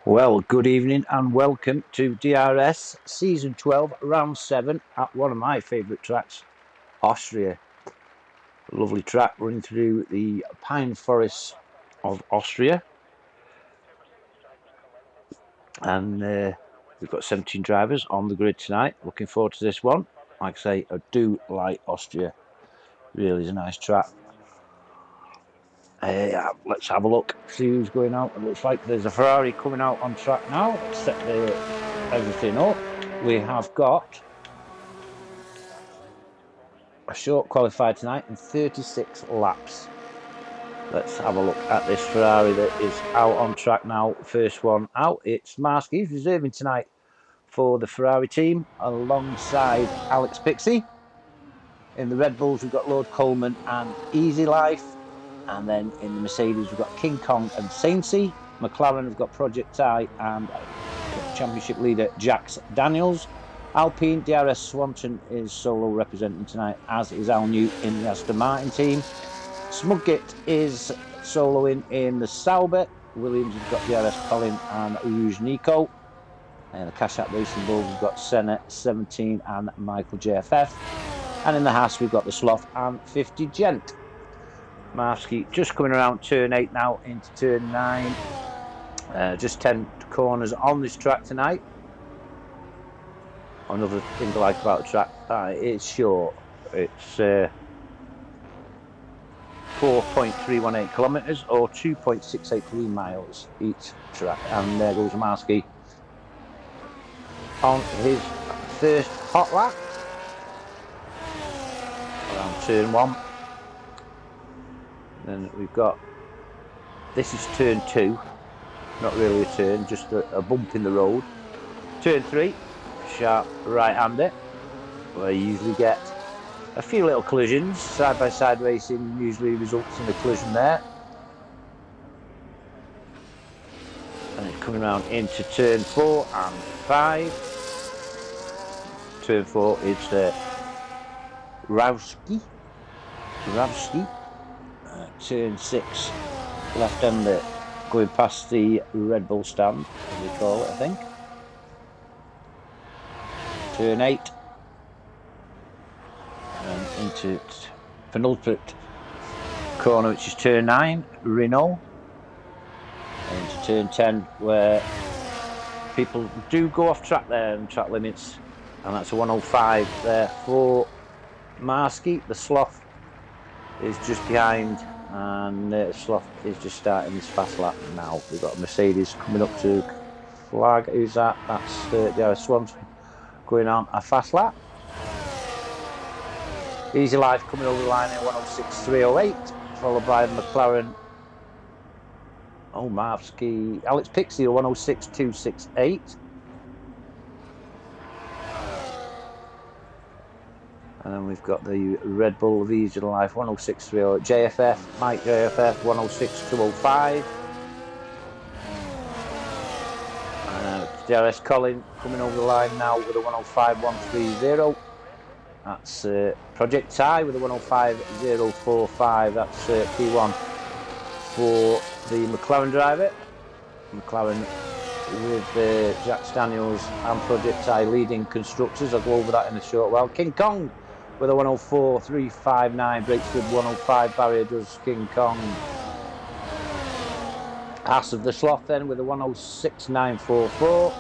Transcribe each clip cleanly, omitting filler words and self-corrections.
Well, good evening and welcome to DRS Season 12 Round 7 at one of my favourite tracks, Austria. A lovely track running through the pine forests of Austria. And we've got 17 drivers on the grid tonight. Looking forward to this one. Like I say, I do like Austria. Really is a nice track. Let's have a look, see who's going out. It looks like there's a Ferrari coming out on track now. Let's set everything up. We have got a short qualified tonight in 36 laps. Let's have a look at this Ferrari that is out on track now. First one out, it's Marsky. He's reserving tonight for the Ferrari team alongside Alex Pixie. In the Red Bulls, we've got Lord Coleman and Easy Life. And then in the Mercedes, we've got King Kong and Saintsy. McLaren, we've got Project I and Championship leader Jax Daniels. Alpine, DRS Swanton is solo representing tonight, as is Al Newt in the Aston Martin team. Smugget is soloing in the Sauber. Williams has got DRS Colin and Rouge Nico. And the Cash App Racing Bulls, we've got Senna 17 and Michael JFF. And in the Haas, we've got the Sloth and 50 Gent. Marsky just coming around turn 8 now into turn 9. Just 10 corners on this track tonight. Another thing I like about the track, it's short. It's 4.318 kilometres or 2.683 miles each track. And there goes Marsky on his first hot lap around turn 1. Then we've got, this is turn 2, not really a turn, just a bump in the road. Turn 3, sharp right-hander, where you usually get a few little collisions. Side-by-side racing usually results in a collision there. And it's coming around into turn 4 and 5. Turn 4 is Rouski. Turn 6, left-hander, going past the Red Bull stand, as we call it, I think. Turn 8, and into penultimate corner, which is turn 9, Renault. And into turn 10, where people do go off track there and track limits, and that's a 105 there for Marsky. The Sloth is just behind, and Sloth is just starting this fast lap now. We've got a Mercedes coming up to flag. Who's that? That's DRS Swanson going on a fast lap. Easy Life coming over the line in 106.308, followed by the McLaren. Oh, Marsky, Alex Pixie, 106.268. And then we've got the Red Bull of Easy Life, 106.30. JFF, Mike JFF, 106.205. DRS Colin coming over the line now with a 105.130. That's Project I with a 105.045. That's P1 for the McLaren driver. McLaren with Jax Daniels and Project I leading constructors. I'll go over that in a short while. King Kong with a 104.359, breaks with 105 barrier, does King Kong. Haas of the Sloth then with a 106.944.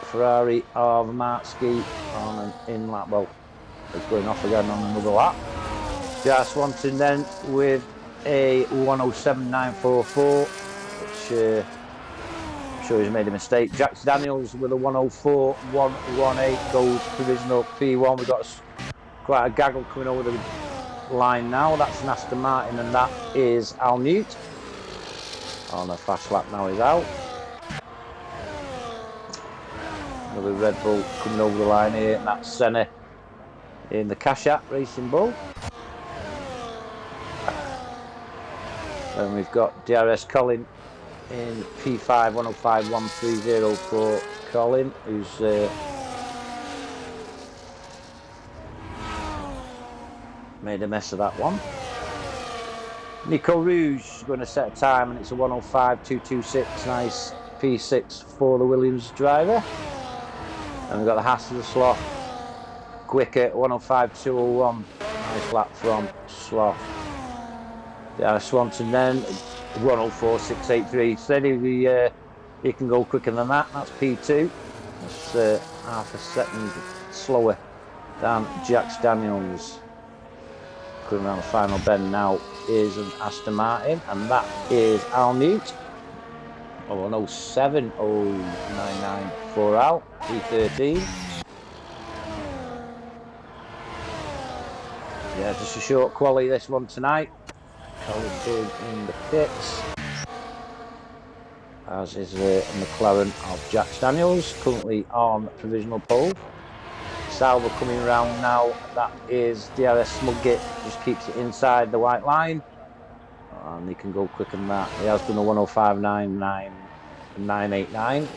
Ferrari of Marsky on an in lap, well, it's going off again on another lap. Jar Swanson then with a 107.944, which I'm sure he's made a mistake. Jax Daniels with a 104.118 goes provisional P1. We've got quite a gaggle coming over the line now. That's an Aston Martin, and that is Al Newt on a fast lap now. He's out. Another Red Bull coming over the line here, and that's Senna in the Cash App Racing Bull. Then we've got DRS Colin in P5, 105.130 for Colin, who's made a mess of that one. Nico Rouge going to set a time, and it's a 105.226. Nice P6 for the Williams driver. And we've got the Haas of the Sloth. Quicker, 105.201. Nice lap from Sloth. Swanson then, 104.683. Steady, he can go quicker than that. That's P2. That's half a second slower than Jax Daniels. Coming around the final bend now is an Aston Martin, and that is Al Newt. Oh, no, 7.099 for Al, P13. Yeah, just a short quali this one tonight. Collins going in the pits, as is a McLaren of Jax Daniels, currently on provisional pole. Sauber coming around now, that is DRS Smudgett, just keeps it inside the white line, and he can go quicker than that. He has done a 105.989.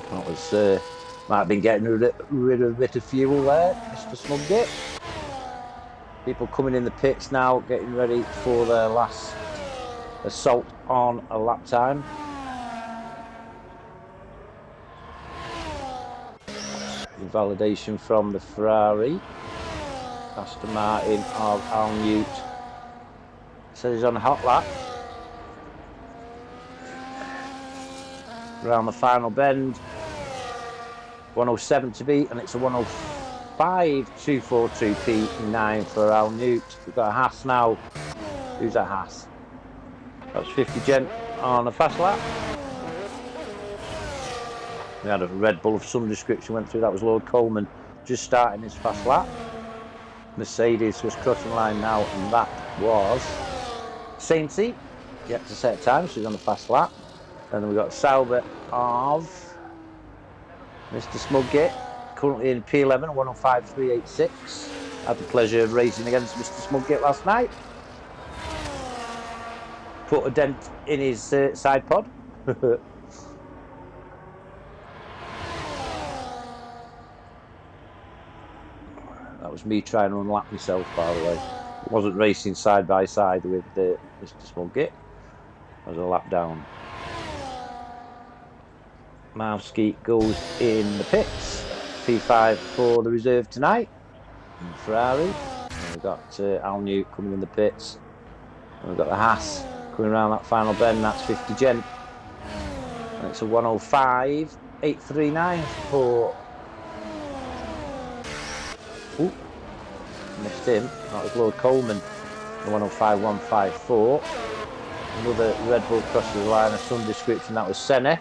That was, might have been getting rid of a bit of fuel there, Mr. Smudgett. People coming in the pits now, getting ready for their last assault on a lap time. Validation from the Ferrari. Aston Martin of Al Newt says he's on a hot lap. Around the final bend, 107 to beat, and it's a 105.242 P9 for Al Newt. We've got a Haas now. Who's that Haas? That's 50 gent on a fast lap. We had a Red Bull of some description went through. That was Lord Coleman just starting his fast lap. Mercedes was crossing line now, and that was Sainty. Yet to set a time, so he's on the fast lap. And then we've got Sauber of Mr. Smudgett, currently in P11, 105.386. Had the pleasure of racing against Mr. Smudgett last night. Put a dent in his side pod. That was me trying to unlap myself, by the way. I wasn't racing side by side with Mr. Smudgett. I was a lap down. Mavsky goes in the pits. P5 for the reserve tonight. And Ferrari. And we've got Al Newt coming in the pits. And we've got the Haas coming around that final bend. That's 50 gent. And it's a 105.839 for... Ooh, missed him. That was Lord Coleman. The 105.154. Another Red Bull crosses the line of some description. That was Senna.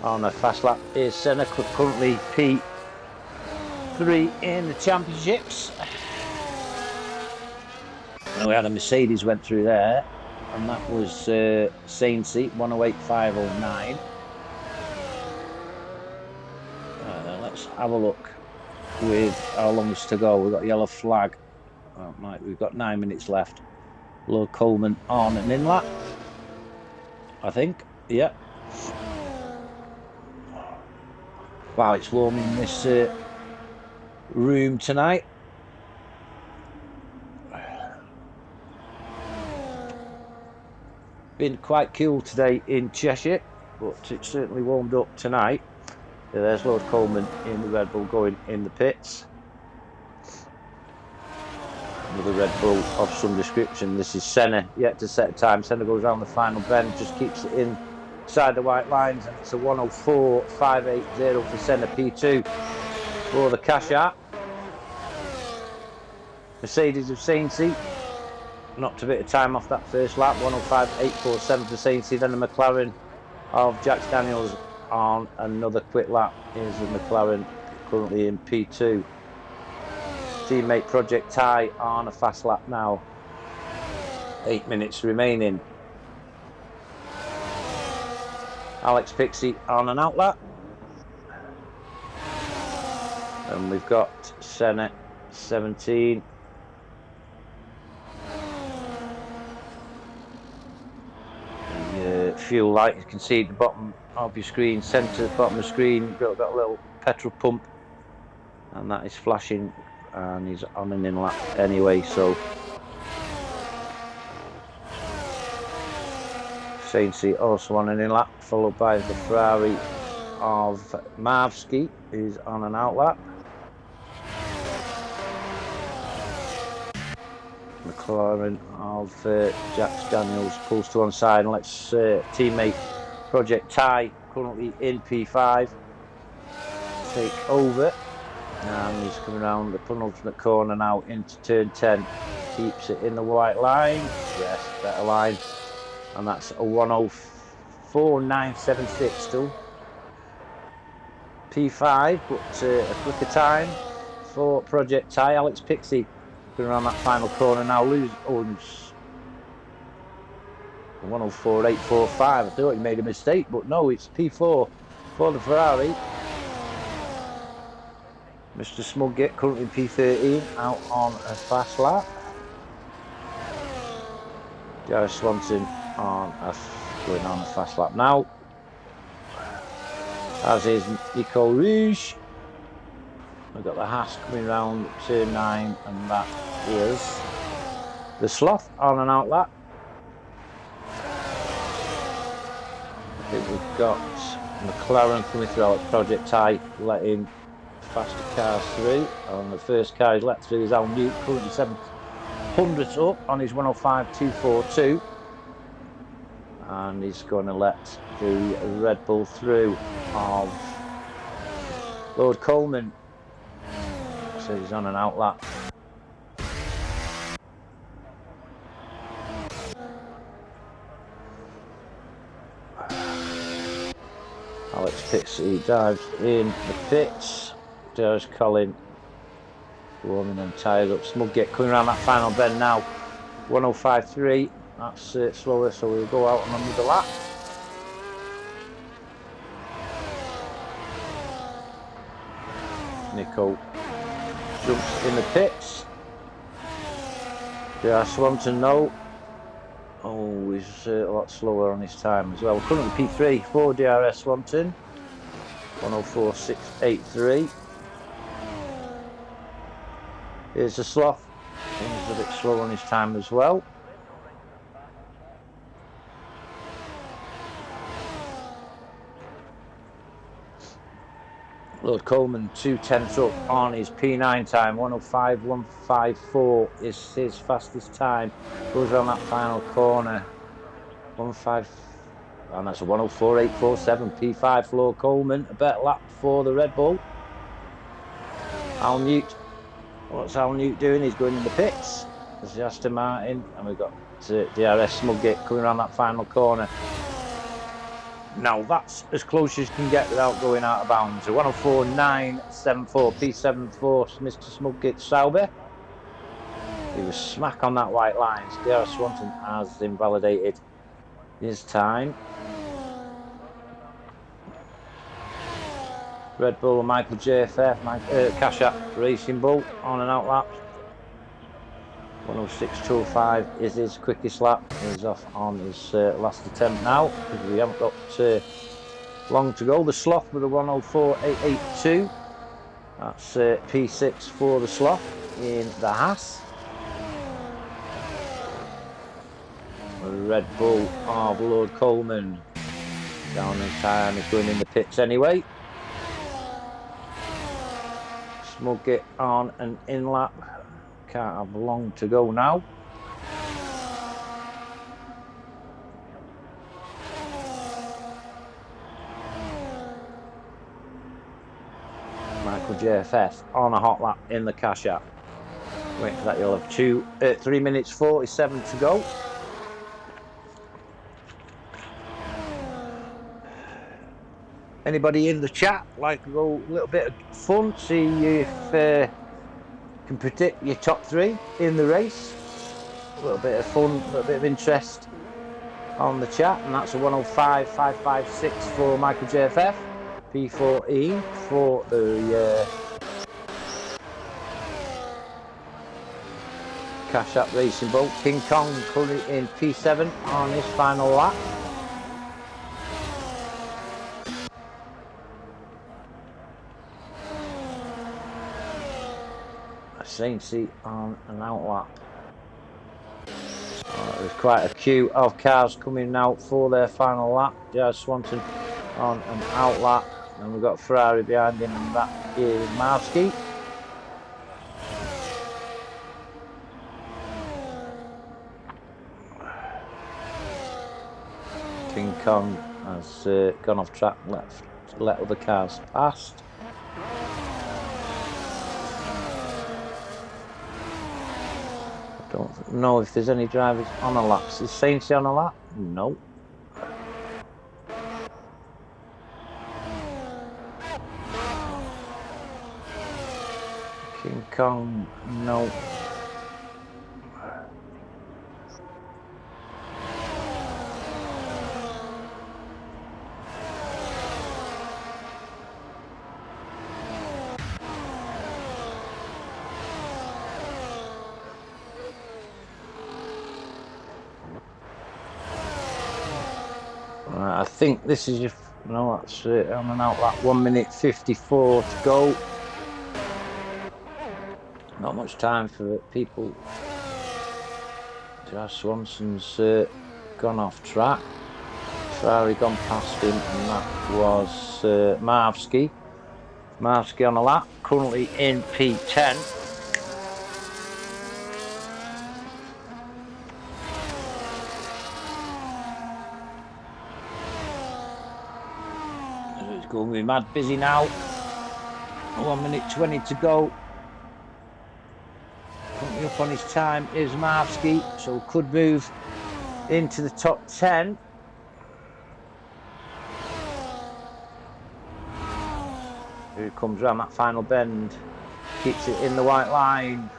On a fast lap is Senna, currently P3 in the championships. And we had a Mercedes went through there, and that was Sainty, 108.509. Let's have a look with how long is to go. We've got a yellow flag. Oh, right, we've got 9 minutes left. Lord Coleman on an in lap, I think. Yeah. Wow, it's warm in this room tonight. Been quite cool today in Cheshire, but it's certainly warmed up tonight. There's Lord Coleman in the Red Bull going in the pits. Another Red Bull of some description. This is Senna, yet to set a time. Senna goes around the final bend, just keeps it inside the white lines, and it's a 104.580 for Senna P2 for the cash out. Mercedes of Sainty knocked a bit of time off that first lap, 105.847 for Sainty. Then the McLaren of Jax Daniels on another quick lap is the McLaren currently in P2. Teammate Project Ty on a fast lap now. 8 minutes remaining. Alex Pixie on an out lap. And we've got Senna 17. The fuel light, you can see at the bottom of your screen, centre bottom of the screen, you've got a little petrol pump, and that is flashing, and he's on an in lap anyway, so Sainty also on an in lap, followed by the Ferrari of Marvski, who's on an out lap. McLaren of Jack Daniels pulls to one side and lets teammate Project Ty, currently in P5, take over. And he's coming around the penultimate corner now into turn 10. Keeps it in the white line. Yes, better line. And that's a 1:04.976 still. P5, but a quicker time for Project Ty. Alex Pixie going around that final corner now. Owns 1:04.845. I thought he made a mistake, but no, it's P4 for the Ferrari. Mr. Smugget currently P13 out on a fast lap. DRS Swanson going on a fast lap now. As is Nicole Rouge. We've got the Haas coming round turn 9, and that is the Sloth on an out lap. I think we've got McLaren coming through at Project Ty, letting faster cars through. And the first car he's let through is Al Newt, currently 700 up on his 1:05.242. And he's going to let the Red Bull through of Lord Coleman. So he's on an out lap. Alex Pixie dives in the pits. There's Colin warming them tyres up. Smugget coming around that final bend now. 1:05.3. That's slower, so we'll go out on another lap. Nico jumps in the pits. Swanson, no. Oh, he's a lot slower on his time as well. Currently P3 for DRS Swanson. 1:04.683. Here's the Sloth. He's a bit slow on his time as well. Lord Coleman 2/10 up on his P9 time. 1:05.154 is his fastest time. Goes around that final corner. 1:05, and that's a 1:04.847. P5 for Lord Coleman. A better lap for the Red Bull. Al Newt. What's Al Newt doing? He's going in the pits. There's the Aston Martin, and we've got DRS Smugget coming around that final corner. Now that's as close as you can get without going out of bounds. A 1:04.974. P7 for Mr. Smugget Sauber. He was smack on that white line. DRS Swanson has invalidated his time. Red Bull and Michael JFF, Cash App Racing Bull on an out lap. 1:06.205 is his quickest lap. He's off on his last attempt now, because we haven't got long to go. The Sloth with a 1:04.882. That's P6 for the Sloth in the Haas. The Red Bull of Lord Coleman down in time, is going in the pits anyway. Smugget on an in lap. Can't have long to go now. Michael JFF on a hot lap in the Cash App. Wait for that, you'll have 3 minutes 47 to go. Anybody in the chat like to go a little bit of fun, see if can predict your top 3 in the race? A little bit of fun, a little bit of interest on the chat, and that's a 1:05.556 for Michael JFF. P14 for the Cash App Racing Boat. King Kong currently in P7 on his final lap. Sainty on an out lap. There's quite a queue of cars coming out for their final lap. DRS Swanson on an out lap, and we've got Ferrari behind him, and that is Marski. King Kong has gone off track and let other cars past. I don't know if there's any drivers on a lap. Is Sainty on a lap? No. King Kong, no. I think this is your... No, that's on an out lap. 1 minute 54 to go. Not much time for people. DRS Swanson's gone off track. Ferrari gone past him, and that was Marski. Marski on a lap, currently in P10. It's going to be mad busy now. 1 minute 20 to go. Currently up on his time is Marski, so could move into the top 10. Here he comes around that final bend, keeps it in the white line,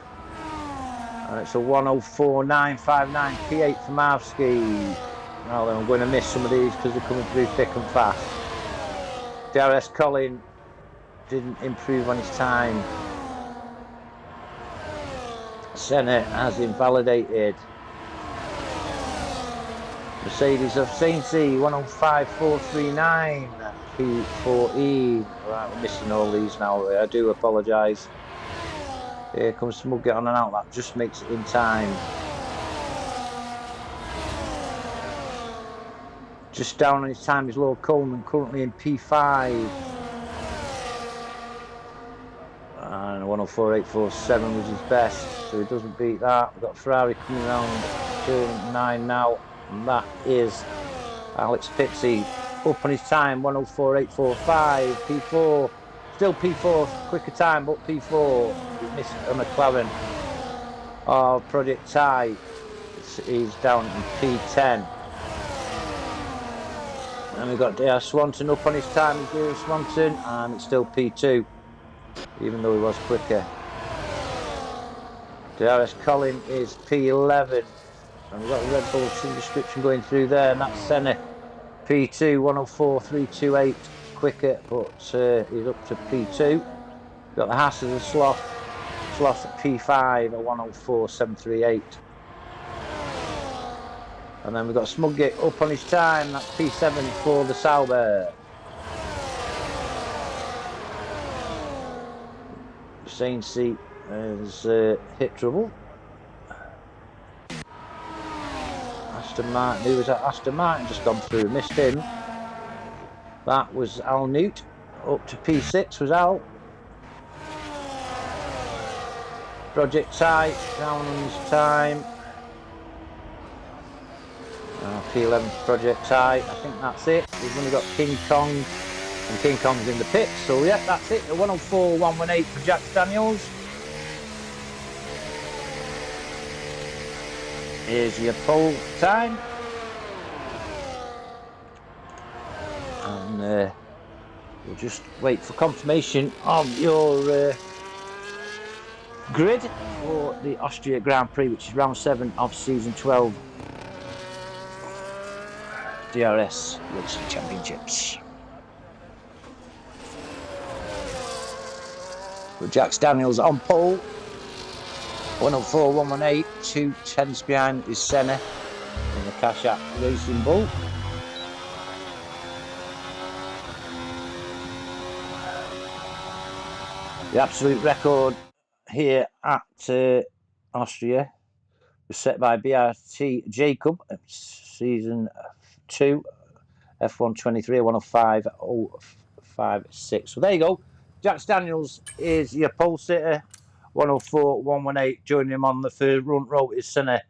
and it's a 1:04.959 P8 for Marski. Now then, I'm going to miss some of these because they're coming through thick and fast. DRS Colin didn't improve on his time. Senna has invalidated. Mercedes of Sainty 1:05.439 P14. Right, we're missing all these now. I do apologise. Here comes Smugget on an out lap, just makes it in time. Just down on his time is Lord Coleman, currently in P5. And 1:04.847 was his best, so he doesn't beat that. We've got Ferrari coming around turn 9 now, and that is Alex Pitsey up on his time, 1:04.845, P4, still P4, quicker time, but P4. He's missed a McLaren of Project Ty. He's down in P10. And we've got DRS Swanson up on his time, DRS Swanson, and it's still P2, even though he was quicker. DRS Colin is P11, and we've got the Red Bull team description going through there, and that's Senna, P2, 1:04.328, quicker, but he's up to P2. We've got the Haas as a Sloth at P5 at 1:04.738. And then we've got Smugget up on his time, that's P7 for the Sauber. Sainty has hit trouble. Aston Martin, who was at Aston Martin, just gone through, missed him. That was Al Newt. Up to P6 was Al. Project Ty down on his time. P11 Project Ty. I think that's it. We've only got King Kong, and King Kong's in the pit. So yeah, that's it. A 1:04.118 for Jack Daniels. Here's your pole time. And we'll just wait for confirmation of your grid for the Austria Grand Prix, which is round 7 of season 12 DRS Racing Championships. With Jack Daniels on pole, 1:04.118, 2 tenths behind is Senna in the Cash App Racing Bull. The absolute record here at Austria was set by BRT Jacob, season 2, F1 23 105.056. So there you go. Jack Daniels is your pole sitter. 104 118. Joining him on the third front row is Senna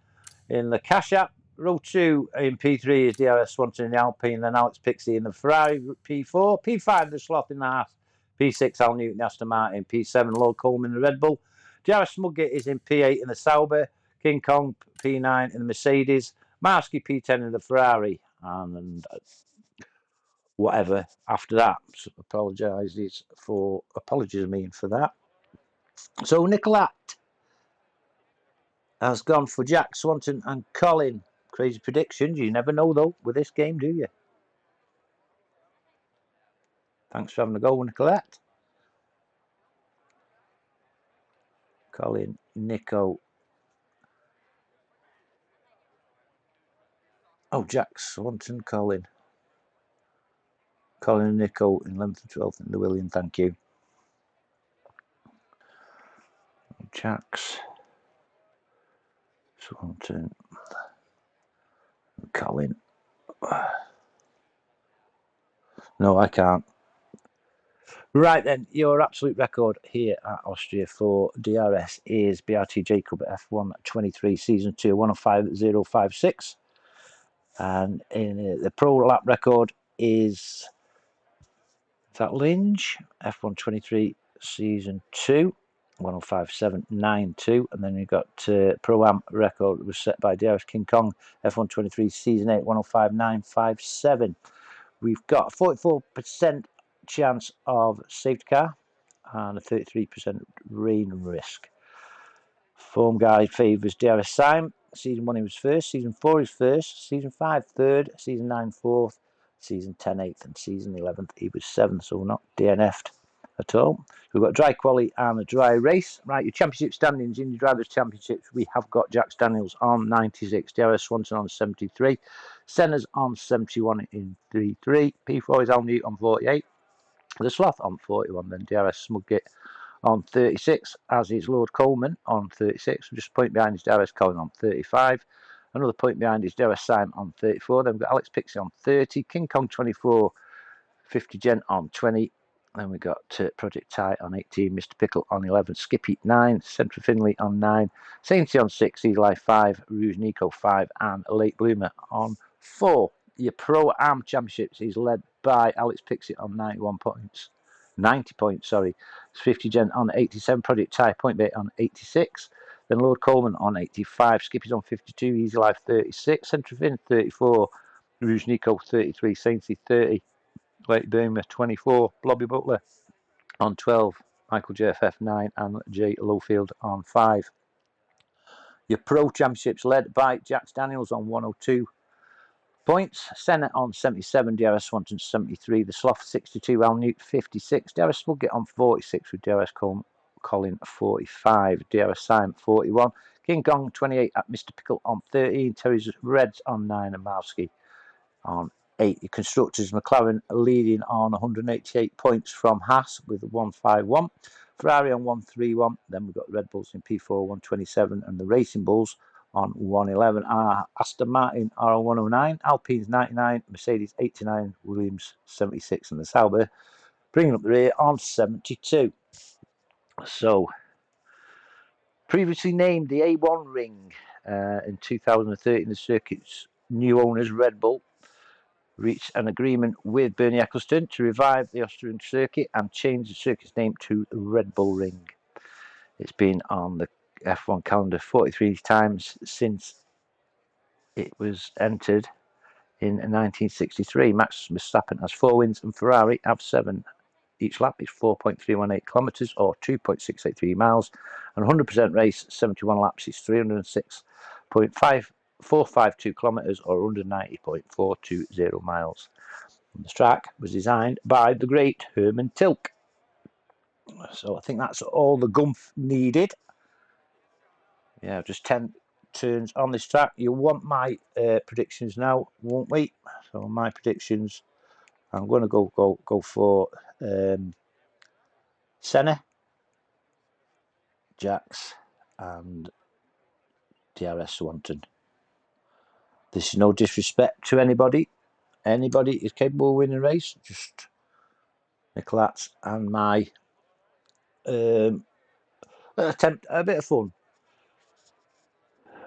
in the Cash App. Row 2 in P3 is DRS Swanson in the Alpine, then Alex Pixie in the Ferrari. P4, P5 the Sloth in the Haas, P6 Al Newton the Aston Martin, P7 Lord Coleman in the Red Bull. DRS Smugget is in P8 in the Sauber, King Kong P9 in the Mercedes, Marsky P10 in the Ferrari, and whatever after that. So apologies for that. So Nicolat has gone for Jack Swanton and Colin. Crazy predictions. You never know, though, with this game, do you? Thanks for having a go, Nicolette. Colin, Nico. Oh, Jack Swanton, Colin. Colin and Nico in 11th and 12th in the William, thank you. Jacks, Swanton, Colin. No, I can't. Right then, your absolute record here at Austria for DRS is BRT Jacob F1 23 Season 2 105.056. And in the pro lap record is that Linge F1 23 Season 2 105.792. And then you've got Pro Am record was set by DRS King Kong F1 23 Season 8 105.957. We've got a 44% chance of safety car and a 33% rain risk. Form guide favours DRS Sim. Season 1 he was first, Season 4 he was first, Season 5 third, Season 9 fourth, Season 10 8th, and Season 11th he was 7th, so not DNF'd at all. We've got dry quali and a dry race. Right, your championship standings in your Drivers' Championships, we have got Jack Daniels on 96, DRS Swanson on 73, Senna's on 71 in 3-3, P4 is Al Newton on 48, the Sloth on 41, then DRS Smugget on 36, as is Lord Coleman on 36, just a point behind is DRS Colin on 35, another point behind is DRS Simon on 34, then we've got Alex Pixie on 30, King Kong 24, 50 Gent on 20, then we got Project Ty on 18, Mr. Pickle on 11, Skippy 9, Central Finley on 9, Sainty on 6, Eli 5, Rouge Nico 5, and Late Bloomer on 4. Your Pro Am Championships is led by Alex Pixie on 90 points, sorry. It's 50 Gent on 87, Project Ty Point Bait on 86, then Lord Coleman on 85, Skippy's on 52, Easy Life 36, Central Fin 34, Rouge Nico 33, Sainty 30, Late Boomer 24, Blobby Butler on 12, Michael JFF 9, and Jay Lowfield on 5. Your Pro Championships led by Jack Daniels on 102 points, Senna on 77, DRS Swanton 73, the Sloth 62, Al Newt 56, DRS Smugget on 46 with DRS Colin 45, DRS Simon 41, King Kong 28 at Mr. Pickle on 13, Terry's Reds on 9, and Marsky on 8. Your Constructors, McLaren leading on 188 points from Haas with 151. Ferrari on 131. Then we've got Red Bulls in P4 127 and the Racing Bulls on 111. Aston Martin are on 109. Alpine's 99. Mercedes 89. Williams 76. And the Sauber bringing up the rear on 72. So, previously named the A1 Ring in 2013, the circuit's new owners, Red Bull, reached an agreement with Bernie Ecclestone to revive the Austrian circuit and change the circuit's name to the Red Bull Ring. It's been on the F1 calendar 43 times since it was entered in 1963. Max Verstappen has 4 wins and Ferrari have 7. Each lap is 4.318 kilometres or 2.683 miles, and 100% race, 71 laps is 306.452 kilometres or 190.420 miles. And the track was designed by the great Herman Tilke. So I think that's all the gumph needed. Yeah, just 10 turns on this track. You want my predictions now, won't we? So my predictions, I'm going to go for Senna, Jax, and DRS Swanton. This is no disrespect to anybody. Anybody is capable of winning a race. Just Nicolas and my attempt a bit of fun.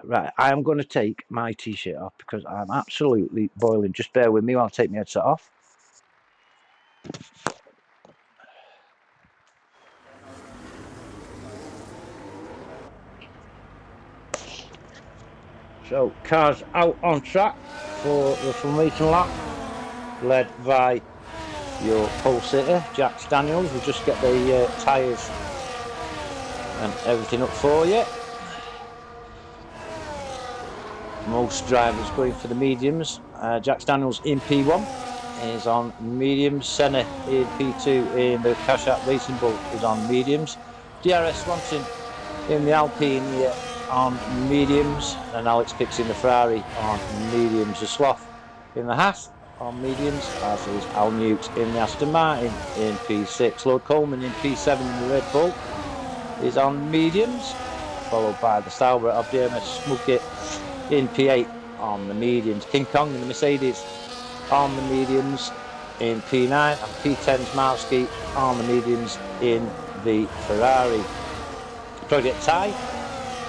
Right, I am going to take my t-shirt off because I'm absolutely boiling. Just bear with me while I take my headset off. So, cars out on track for the formation lap, led by your pole sitter, Jack Daniels. We'll just get the tyres and everything up for you. Most drivers going for the mediums. Jack Daniels in P1 is on mediums. Senna in P2 in the Cash App Racing Bull is on mediums. DRS Swanton in the Alpine on mediums, and Alex Pix in the Ferrari on mediums. The Sloth in the Haas on mediums, as is Al Newt in the Aston Martin in P6. Lord Coleman in P7 in the Red Bull is on mediums, followed by the Sauber of DMS Smugit in P8 on the mediums. King Kong in the Mercedes on the mediums in P9, and P10's Marski on the mediums in the Ferrari. Project Ty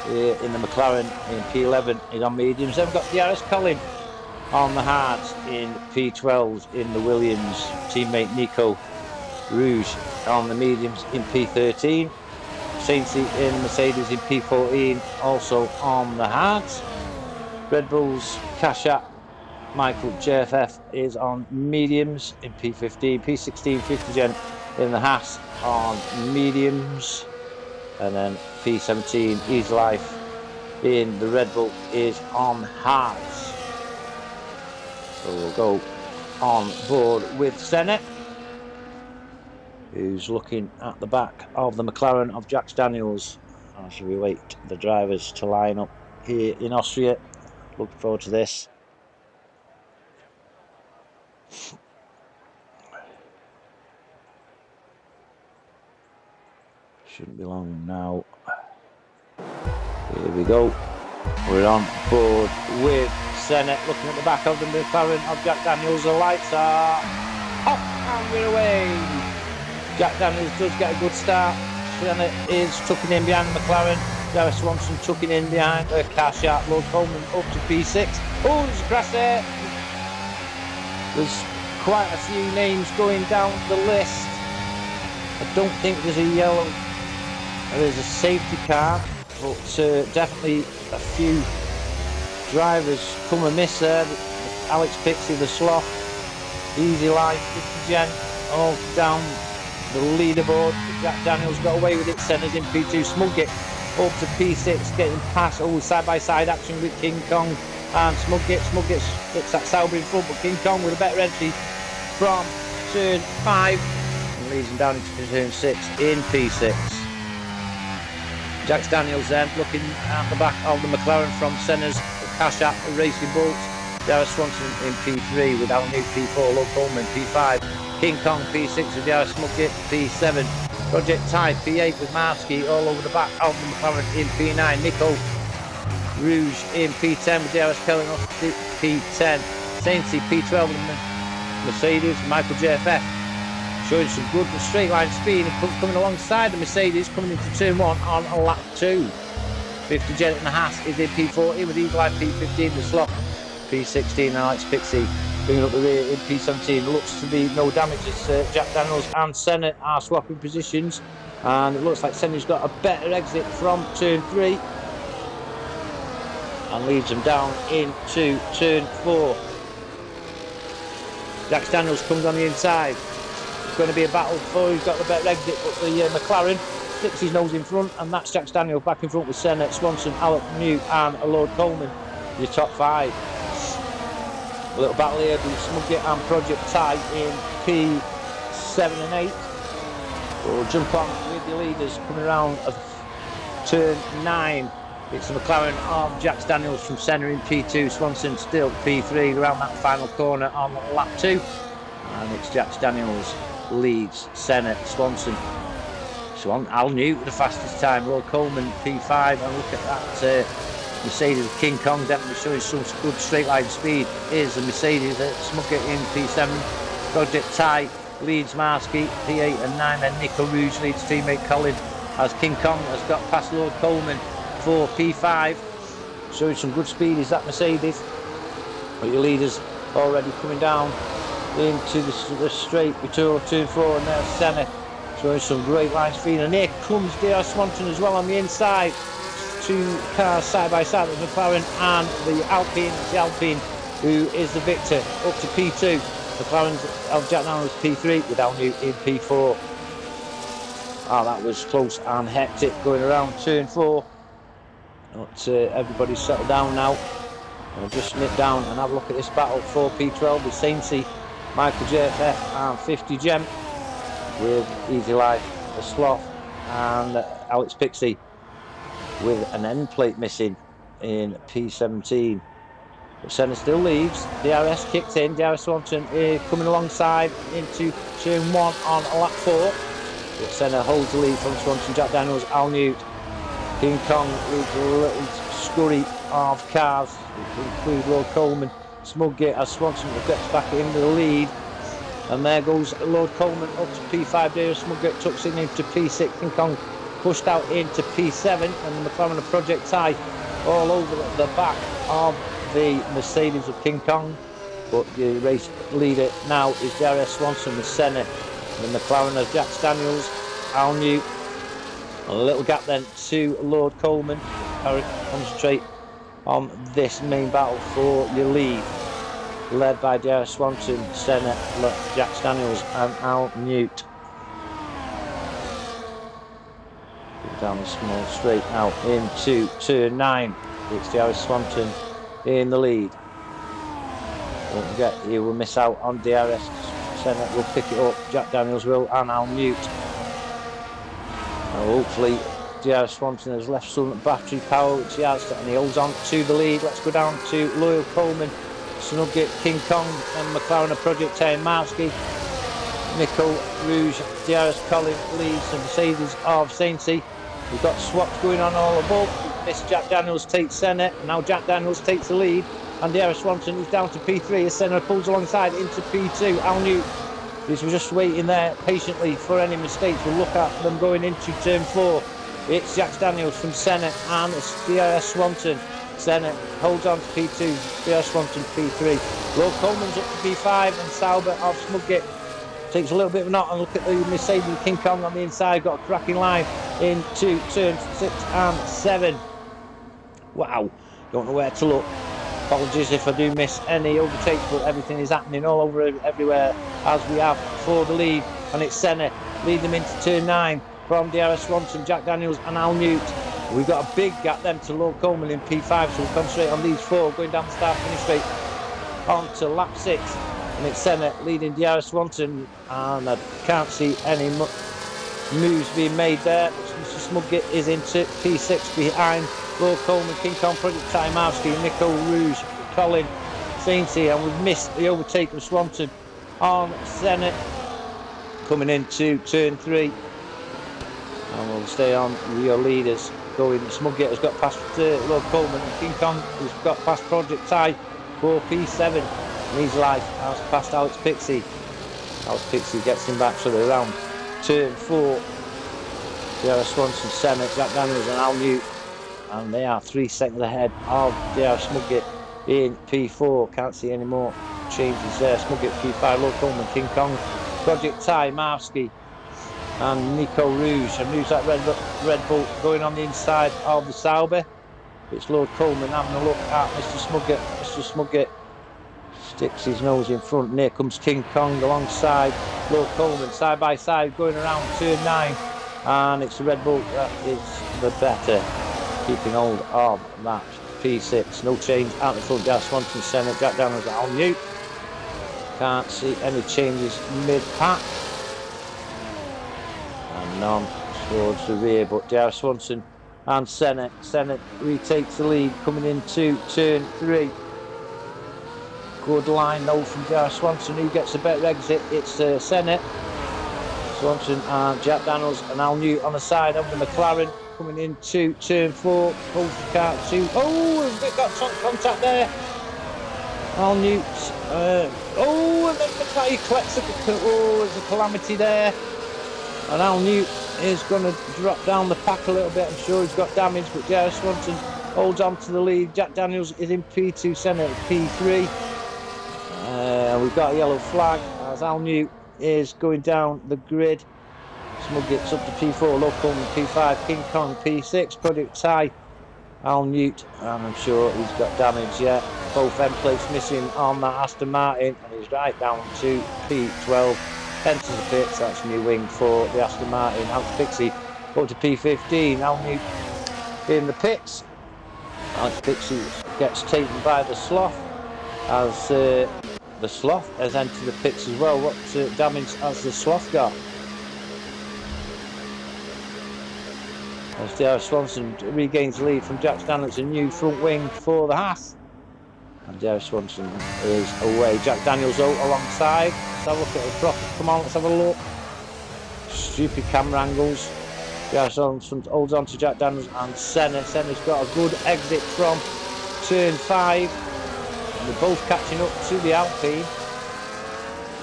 in the McLaren in P11 is on mediums. Then we've got DRS Colin on the hards in P12s in the Williams. Teammate Nico Rouge on the mediums in P13. Sainty in Mercedes in P14, also on the hards. Red Bull's Cash App Michael JFF is on mediums in P15. P16 50 Gen in the Haas on mediums. And then P17 Easy Life in the Red Bull is on hards. So we'll go on board with Senna, who's looking at the back of the McLaren of Jack Daniels as we wait the drivers to line up here in Austria. Looking forward to this. Shouldn't be long now. Here we go. We're on board with Senna, looking at the back of the McLaren of Jack Daniels. The lights are off and we're away. Jack Daniels does get a good start. Senna is tucking in behind the McLaren. DRS Swanton tucking in behind the Cash App. Lord Coleman up to P6. Oh, there's a crash there. There's quite a few names going down the list. I don't think there's a yellow. There's a safety car, but definitely a few drivers come amiss there. Alex Pixie, the Sloth, Easy Life, 50 Gen, all down the leaderboard. Jack Daniels got away with it. Senna's in P2. Smugit up to P6, getting past. Oh, side-by-side action with King Kong and Smugit. Smugit looks at Sauber in front, but King Kong with a better entry from turn 5 and leads him down into turn 6 in P6. Jack Daniels then looking at the back of the McLaren from Senna's Cash App Racing Bulls. DRS Swanton in P3 with Al Newt P4, Lord Coleman P5, King Kong P6 with DRS Smugit P7, Project Ty P8 with Marski all over the back of the McLaren in P9, Nico Rouge in P10 with DRS Kelly off P10, Sainty P12 with Mercedes, Michael JFF showing some good straight line speed and coming alongside the Mercedes coming into turn 1 on lap 2. 50 Gen in the Haas is in P14 with Eagle Eye P15, the Slot P16 and Alex Pixie bringing up the rear in P17. Looks to be no damage as Jack Daniels and Senna are swapping positions, and it looks like Senna's got a better exit from turn 3 and leads them down into turn 4. Jack Daniels comes on the inside. Going to be a battle for who's got the better exit, but the McLaren sticks his nose in front, and that's Jack Daniels back in front with Senna, Swanson, Alec Newt and Lord Coleman, your top 5. A little battle here with Smugit and Project Ty in P7 and 8. We'll jump on with the leaders coming around of turn 9. It's the McLaren of Jack Daniels from Senna in P2, Swanson still P3 around that final corner on lap 2, and it's Jack Daniels leads Senna, Swanson. Al Newt with the fastest time, Lord Coleman P5, and look at that Mercedes King Kong definitely showing some good straight line speed. Here's the Mercedes at Smugget in P7. Project Ty leads Marsky, P8 and 9. Then Nico Rouge leads teammate Colin as King Kong has got past Lord Coleman for P5. Showing some good speed is that Mercedes. But your leaders already coming down into the straight between turn 4 and there's Senna. Showing some great line speed. And here comes DRS Swanton as well on the inside. Two cars side by side, the McLaren and the Alpine, who is the victor, up to P2. McLaren's of Jack Daniels P3 with Al Newt in P4. Oh, that was close and hectic going around turn 4. But everybody's settled down now. I'll just nip down and have a look at this battle for P12 with Saincy, Michael JFF and 50 Gem with Easy Life, the Sloth and Alex Pixie with an end plate missing in P17. But Senna still leads. DRS kicked in. DRS Swanton coming alongside into turn 1 on lap 4. But Senna holds the lead from Swanton, Jack Daniels, Al Newt. King Kong leads a little scurry of cars, which include Lord Coleman. Smugate as Swanton gets back into the lead. And there goes Lord Coleman up to P5 there. Smugate tucks in into P6. King Kong pushed out into P7, and the McLaren Project Tie all over the back of the Mercedes of King Kong. But the race leader now is DRS Swanson with Senna. And the McLaren of Jack Daniels, Al Newt. A little gap then to Lord Coleman. Concentrate on this main battle for your lead. Led by DRS Swanson, Senna, Jack Daniels and Al Newt. Down the small straight now into turn 9. It's DRS Swanton in the lead. Don't forget, you will miss out on DRS. Senna will pick it up, Jack Daniels will, and Al Newt. Now hopefully DRS Swanton has left some battery power, which he has, and he holds on to the lead. Let's go down to Loyal Coleman, Snugget, King Kong, and McLaren Project 10, Marsky, Nico Rouge, DRS Colin leads the Mercedes of Saincy. We've got swaps going on all above. Miss Jack Daniels takes Senna. Now Jack Daniels takes the lead. And DRS Swanton is down to P3 as Senna pulls alongside into P2. Al Newt is just waiting there patiently for any mistakes. We'll look at them going into turn 4. It's Jack Daniels from Senna and it's DRS Swanton. Senna holds on to P2. DRS Swanton P3. Lord Coleman's up to P5 and Sauber of Smugget takes a little bit of a knot, and look at the Mercedes King Kong on the inside, got a cracking line into turn 6 and 7. Wow, don't know where to look. Apologies if I do miss any overtakes, but everything is happening all over everywhere as we have for the lead. And it's Senna leading them into turn 9 from DRS Swanson, Jack Daniels and Al Newt. We've got a big gap then to Lord Coleman in P5, so we'll concentrate on these 4 going down the start finish straight on to lap 6. And it's Senna leading DRS Swanton, and I can't see any moves being made there. Mr. Smugget is into P6 behind Lord Coleman, King Kong, Project Time, Mowski, Nico Rouge, Colin, Sainty, and we've missed the overtake of Swanton on Senna coming into turn 3. And we'll stay on your leaders going. Smugget has got past Lord Coleman, and King Kong has got past Project Tie for P7. Easy Life has passed Alex Pixie. Alex Pixie gets him back, so they're around turn 4. DRS Swanson, Senna, Jack Daniels and Al Newt. And they are 3 seconds ahead of DRS Smugget in P4. Can't see any more changes there. Smugget P5, Lord Coleman, King Kong, Project Ty, Marsky and Nico Rouge. And moves that Red Bull going on the inside of the Sauber. It's Lord Coleman having a look at Mr. Smugget. Mr. Smugget sticks his nose in front, and here comes King Kong alongside Lord Coleman, side by side, going around turn 9, and it's the Red Bull that is the better, keeping hold of that P6. No change out the front, DRS Swanson, Senna, Jack Daniels Al Newt. Can't see any changes mid-pack, and none towards the rear, but DRS Swanson and Senna retakes the lead coming into turn 3. Good line though from DRS Swanson, who gets a better exit. It's Senna. Swanson and Jack Daniels and Al Newt on the side of the McLaren coming into turn 4. Both the car 2. Oh, we've got contact there. Al Newt. And then McLaren he collects it. Oh, there's a calamity there. And Al Newt is going to drop down the pack a little bit. I'm sure he's got damage, but Jerry Swanson holds on to the lead. Jack Daniels is in P2, Senna at P3. We've got a yellow flag as Al Newt is going down the grid. Smug gets up to P4, Local P5, King Kong P6, Project Ty, Al Newt, and I'm sure he's got damage yet. Both end plates missing on that Aston Martin, and he's right down to P12. Enters the pits, that's new wing for the Aston Martin. Alex Pixie up to P15, Al Newt in the pits. Alex Pixie gets taken by the Sloth as the Sloth has entered the pits as well. What damage has the Sloth got? As DRS Swanson regains the lead from Jack Daniels, a new front wing for the Haas. And DRS Swanson is away. Jack Daniels out alongside. Let's have a look at the prop. Come on, let's have a look. Stupid camera angles. DRS Swanson holds on to Jack Daniels and Senna. Senna's got a good exit from turn 5. And they're both catching up to the Alpine.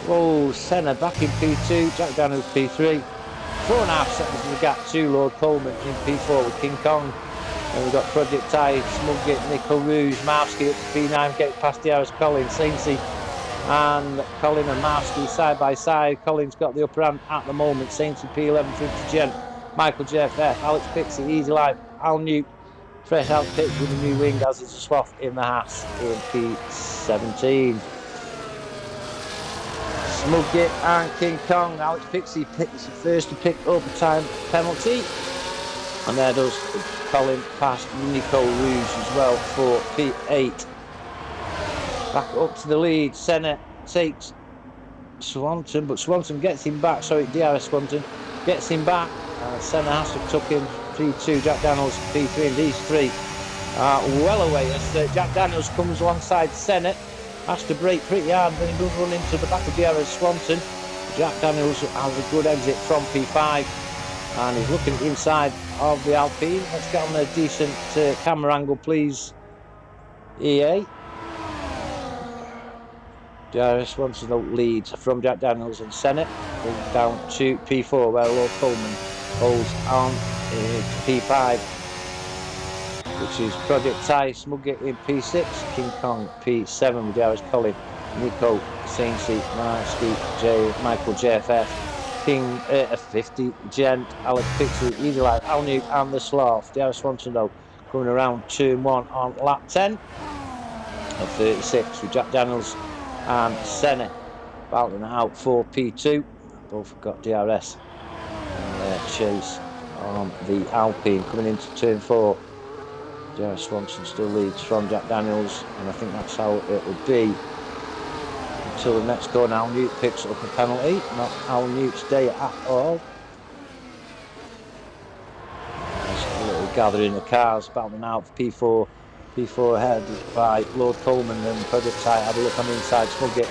Whoa, Senna back in P2, Jack Daniels P3. 4.5 seconds in the gap to Lord Coleman in P4 with King Kong. And we've got Project Ty, Smugget, Nico Rouge, Marski up to P9, getting past DRS Colin, Sainsey and Colin and Marski side by side. Colin's got the upper hand at the moment. Sainsey P11, 50 Gen, Michael JFF, Alex Pixie, Easy Life, Al Newt, fresh out pitch with a new wing as is a Sloth in the Haas in P17. Smugget and King Kong. Alex Pixie picks the first to pick up a time penalty. And there does Colin past Nico Rouge as well for P8. Back up to the lead. Senna takes Swanson, but Swanson gets him back. Sorry, DRS Swanson gets him back. Senna has to tuck in P2. Jack Daniels P3, and these three are well away as Jack Daniels comes alongside Senna. Has to brake pretty hard, then he does run into the back of DRS Swanson. Jack Daniels has a good exit from P5 and he's looking inside of the Alpine. Let's get on a decent camera angle, please, EA. DRS Swanson leads from Jack Daniels and Senna down to P4 where Lord Coleman holds on to P5. Which is Project Ty, Smugget in P6, King Kong P7 with DRS Colin, Nico, Sainsey, Marski, Michael JFF, King 50, Gent, Alex Pixie, Easy Life, Al Newt and the Sloth. DRS Swanson though coming around turn 1 on lap 10 of 36 with Jack Daniels and Senna battling out for P2. Both got DRS and their chase on the Alpine coming into turn 4. DRS Swanson still leads from Jack Daniels, and I think that's how it will be until the next corner. Al Newt picks up a penalty, not Al Newt's day at all. There's a little gathering of cars battling out for P4 ahead by Lord Coleman and Project Ty. Have a look on the inside, Smugget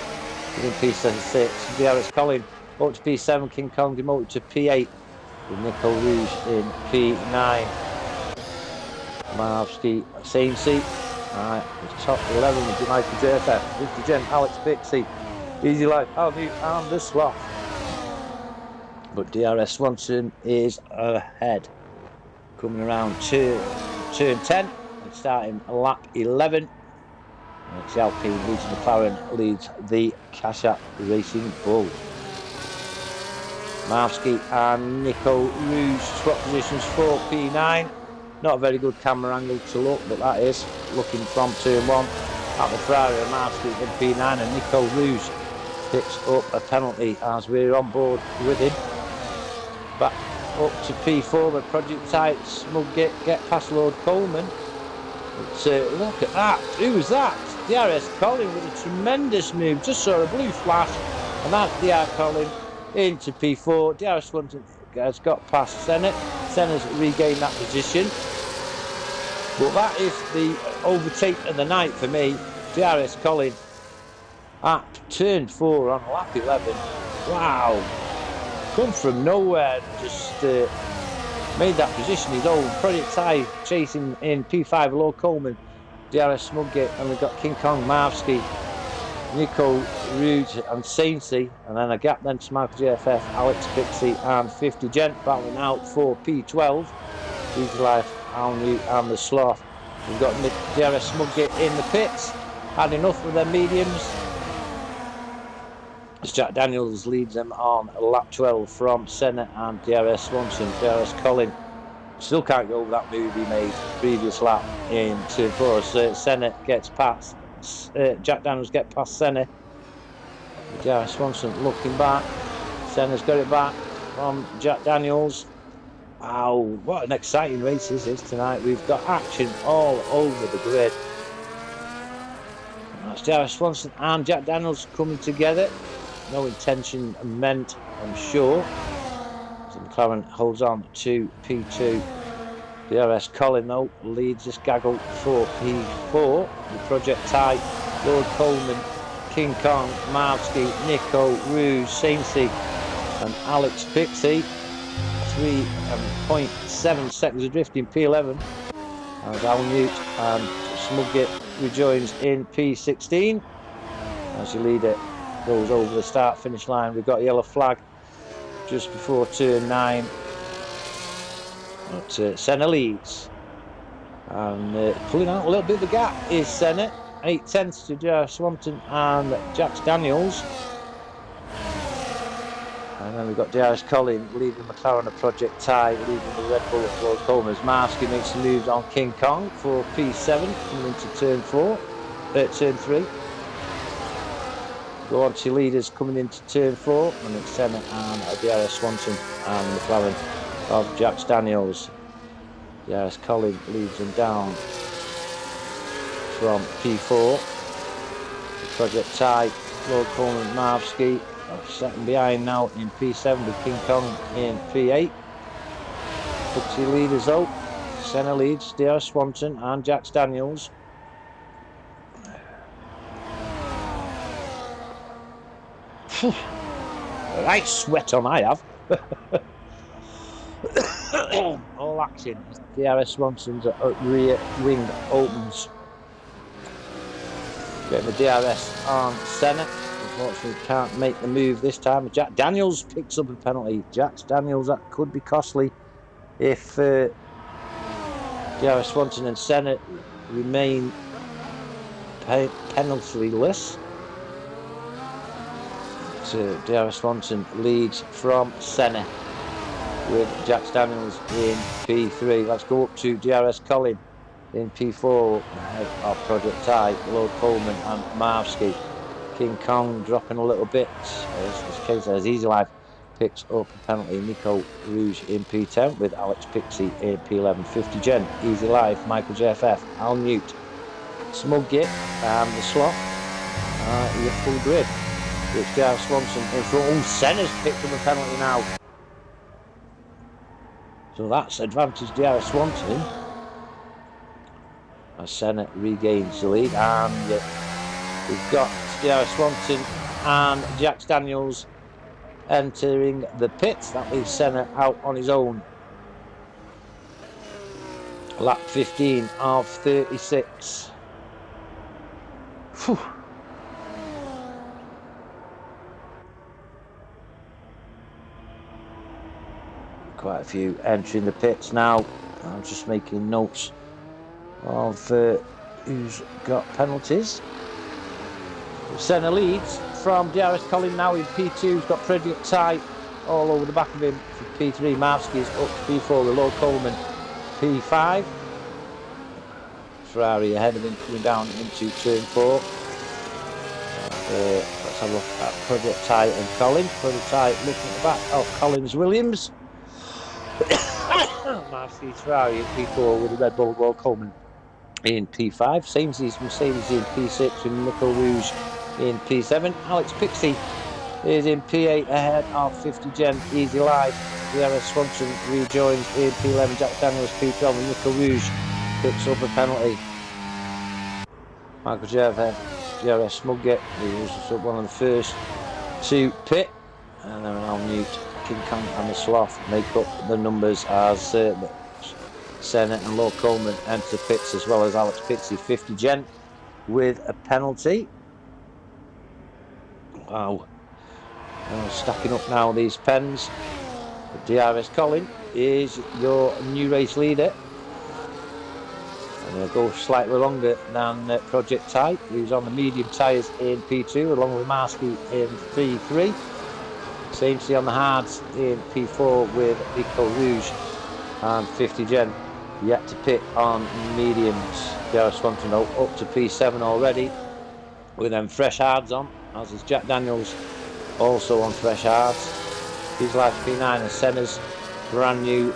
in P6, DRS Colin up to P7, King Kong demoted to P8 with Nico Rouge in P9. Marski, Sainsey, right, the top 11 with Michael JFF, 50 Gen, Alex Pixie, Easy Life, Al Newt and the Sloth. But DRS Swanson is ahead, coming around turn 10 and starting lap 11. And it's the Alpine leads McLaren, leads the Cash-App Racing Bull. Marski and Nico Rouge swap positions for P9. Not a very good camera angle to look, but that is looking from turn 1 at the Ferrari and Marski in P9, and Nico Rouge picks up a penalty as we're on board with him. Back up to P4 where Project Ty, Smugget get past Lord Coleman. But look at that, who was that? DRS Colin with a tremendous move, just saw a blue flash, and that's DRS Colin into P4. DRS Swanson has got past Senna. Senna's regained that position. But that is the overtake of the night for me. DRS Colin at turn 4 on lap 11. Wow. come from nowhere and just made that position his own. Project Ty chasing in P5, Lord Coleman, DRS Smudgate, and we've got King Kong, Marvsky, Nico, Rouge and Saincy, and then a gap then to Michael JFF, Alex Pixie and 50 Gent battling out for P12. Easy Life, Alney and the Sloth. We've got DRS Smudgate in the pits, had enough with their mediums. As Jack Daniels leads them on lap 12 from Senna and DRS Swanson. DRS Colin still can't go over that move he made previous lap in turn 4. So Senna gets past, Jack Daniels gets past Senna. DRS Swanson looking back. Senna's got it back from Jack Daniels. Wow, what an exciting race this is tonight. We've got action all over the grid. That's DRS Swanson and Jack Daniels coming together. No intention meant, I'm sure. So McLaren holds on to P2. DRS Colin, though, leads this gaggle for P4. The Project Ty, Lord Coleman, King Kong, Marvsky, Nico, Rouge, Saincy, and Alex Pixie. 3.7 seconds adrift in P11. As Al Newt and Smudgate rejoins in P16. As your leader goes over the start finish line, we've got a yellow flag just before turn 9. But Senna leads, and pulling out a little bit of the gap is Senna, 8/10 to DRS Swanson and Jack Daniels. And then we've got DRS Colin leading McLaren, a Project Ty leading the Red Bull at Lord Coleman. Marsky makes the moves on King Kong for P7 coming into turn 3. Go on to leaders coming into turn 4, and it's Senna and DRS Swanson and McLaren of Jack Daniels. DRS Colin leads them down from P4. Project Ty, Lord Coleman, Marvsky second behind now in P7 with King Kong in P8. Pixie leaders though. Senna leads, DRS Swanson and Jack Daniels. Right sweat on I have. All action. DRS Swanson's rear wing opens. Getting the DRS on Senna. Unfortunately can't make the move this time. Jack Daniels picks up a penalty. Jack Daniels, that could be costly if DRS Swanson and Senna remain penaltyless. So DRS Swanson leads from Senna with Jack Daniels in P3. Let's go up to DRS Colin in P4 ahead of Project Ty, Lord Coleman and Marvsky. King Kong dropping a little bit. This case as Easy Life picks up a penalty. Nico Rouge in P10 with Alex Pixie in P11. 50 Gen, Easy Life, Michael JFF, Al Newt, Smudgate and the Sloth. Your full grid. It's DRS Swanson in front. Oh, Senna's picked up a penalty now. So that's advantage DRS Swanson. As Senna regains the lead. And we've got DRS Swanson and Jack Daniels entering the pits. That leaves Senna out on his own. Lap 15 of 36. Whew. Quite a few entering the pits now. I'm just making notes of who's got penalties. Senna leads from DRS Colin now in P2. He's got Project Ty all over the back of him for P3. Marvsky's up to P4 with Lord Coleman P5. Ferrari ahead of him coming down into turn 4. Let's have a look at Project Ty and Colin. Project Ty looking at the back of Collins Williams. Marvsky's Ferrari in P4 with the Red Bull Lord Coleman in P5. Sainzy's Mercedes in P6 with Nico Rouge in P7. Alex Pixie is in P8 ahead of 50 Gen, Easy Life. DRS Swanson rejoins in P11. Jack Daniels P12 and Nico Rouge picks up a penalty. Michael JFF, DRS Smudgate, who was one of the first to pit. And then Al Newt King Kong and the Sloth make up the numbers as Senna and Lord Coleman enter pits, as well as Alex Pixie. 50 Gent with a penalty. Wow. Stacking up now these pens. DRS Colin is your new race leader. And he'll go slightly longer than Project Ty, who's on the medium tyres in P2, along with Marsky in P3. Sainsbury on the hards in P4 with Nico Rouge, and 50 Gen yet to pit on mediums. DRS Swanton up to P7 already, with them fresh hards on, as is Jack Daniels also on fresh hards. His life P9 and Senna's brand new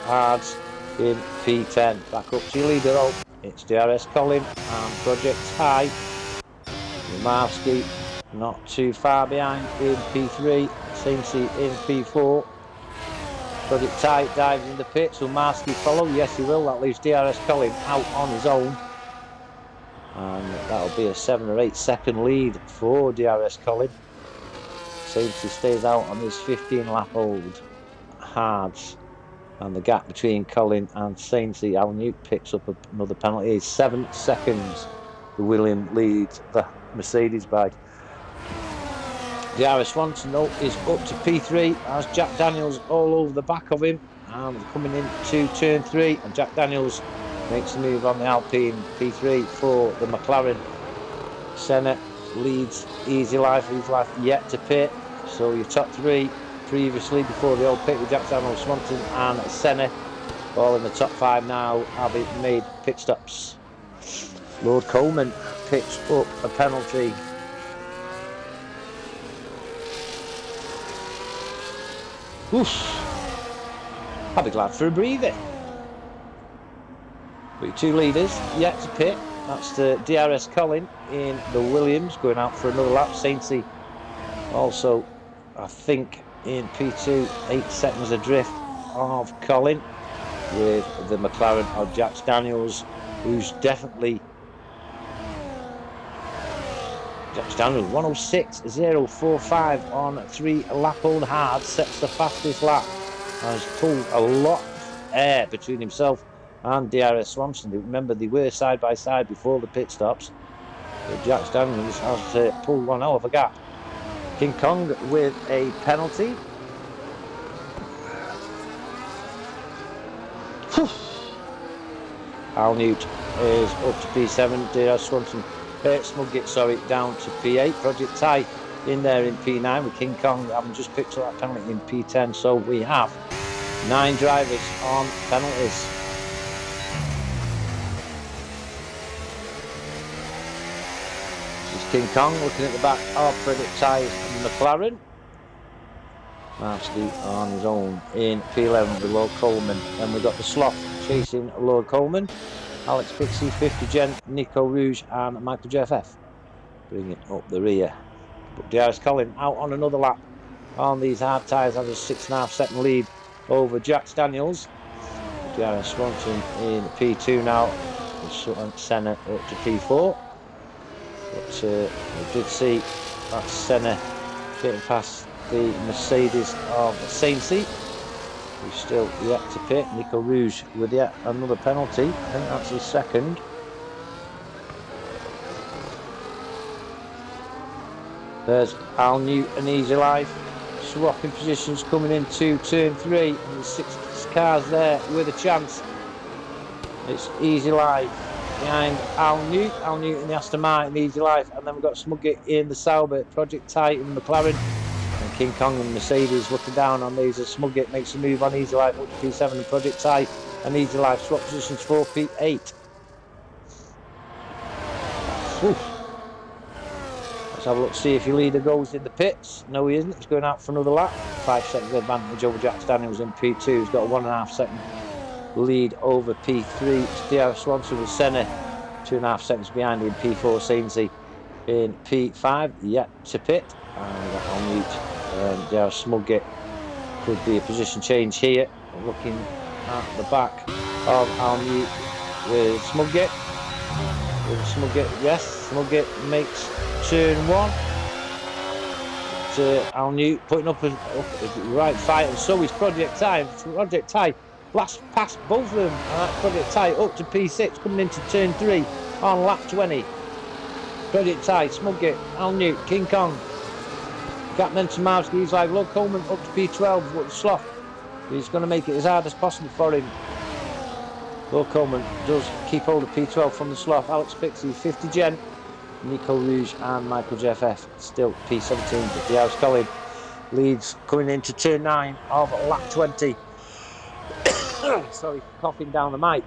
hards in P10. Back up to your leader though, it's DRS Colin and Project Ty. Marsky not too far behind in P3, Sainsbury in P4. Project Ty dives in the pits. Will Marsky follow? Yes, he will. That leaves DRS Colin out on his own. And that'll be a 7 or 8 second lead for DRS Colin. Sainsbury stays out on his 15 lap old hards. And the gap between Colin and Sainsbury, Al Newt picks up another penalty. 7 seconds. The William leads the Mercedes by. DRS Swanson though is up to P3 as Jack Daniels all over the back of him, and coming into turn 3, and Jack Daniels makes a move on the Alpine. P3 for the McLaren. Senna leads Easy Life, yet to pit. So your top 3 previously before the old pit with Jack Daniels, Swanson and Senna all in the top 5 now, having made pit stops. Lord Coleman picks up a penalty. Oof. I'll be glad for a breather. But your 2 leaders yet to pit. That's the DRS Colin in the Williams, going out for another lap. Sainsbury also, I think, in P2, 8 seconds adrift of Colin, with the McLaren of Jack Daniels, who's definitely Jack Daniels 106.045 on 3 lap old hard, sets the fastest lap, and has pulled a lot of air between himself and DRS Swanson. Remember, they were side by side before the pit stops. But Jack Daniels has pulled one hell of a gap. King Kong with a penalty. Al Newt is up to P7. DRS Swanson, Smugget, down to P8. Project Ty in there in P9 with King Kong having just picked up that penalty in P10. So we have 9 drivers on penalties. This is King Kong looking at the back of Project Ty's McLaren. Marsky on his own in P11 with Lord Coleman. Then we've got the Sloth chasing Lord Coleman. Alex Pixie, 50 Gen, Nico Rouge and Michael JFF bringing up the rear. But DRS Colin out on another lap on these hard tyres, has a 6.5 second lead over Jack Daniels. DRS Swanson in P2 now, and Senna up to P4. But we did see that Senna getting past the Mercedes of Sainsbury, who's still yet to pit. Nico Rouge with yet another penalty. I think that's his second. There's Al Newt and Easy Life swapping positions coming into turn 3. And there's 6 cars there with a chance. It's Easy Life behind Al Newt in the Aston Martin, Easy Life, and then we've got Smugget in the Sauber, Project Titan, McLaren. King Kong and Mercedes looking down on these as Smugget makes a move on Easy Life up to P7 and Project Ty, and Easy Life swap positions for P8. Let's have a look, see if your leader goes in the pits. No, he isn't. He's going out for another lap. 5 seconds advantage over Jack Daniels in P2. He's got a 1.5 second lead over P3. It's DRS Swanson with Senna 2.5 seconds behind in P4. Sainsbury in P5 yet to pit. And we've got Al Newt. DRS Smugget could be a position change here. Looking at the back of Al Newt with Smugget. Yes, Smugget makes turn 1. Al Newt putting up a right fight, and so is Project Ty. Project Ty last past both of them. Project Ty up to P6, coming into turn 3 on lap 20. Project Ty, Smugget, Al Newt, King Kong, Captain Tomarski, he's like, look, Coleman up to P12 with the Sloth. He's going to make it as hard as possible for him. Low Coleman does keep hold of P12 from the Sloth. Alex Pixie, 50 Gen, Nico Rouge and Michael JFF still P17. But DRS Colin leads coming into turn 9 of lap 20. Sorry, coughing down the mic.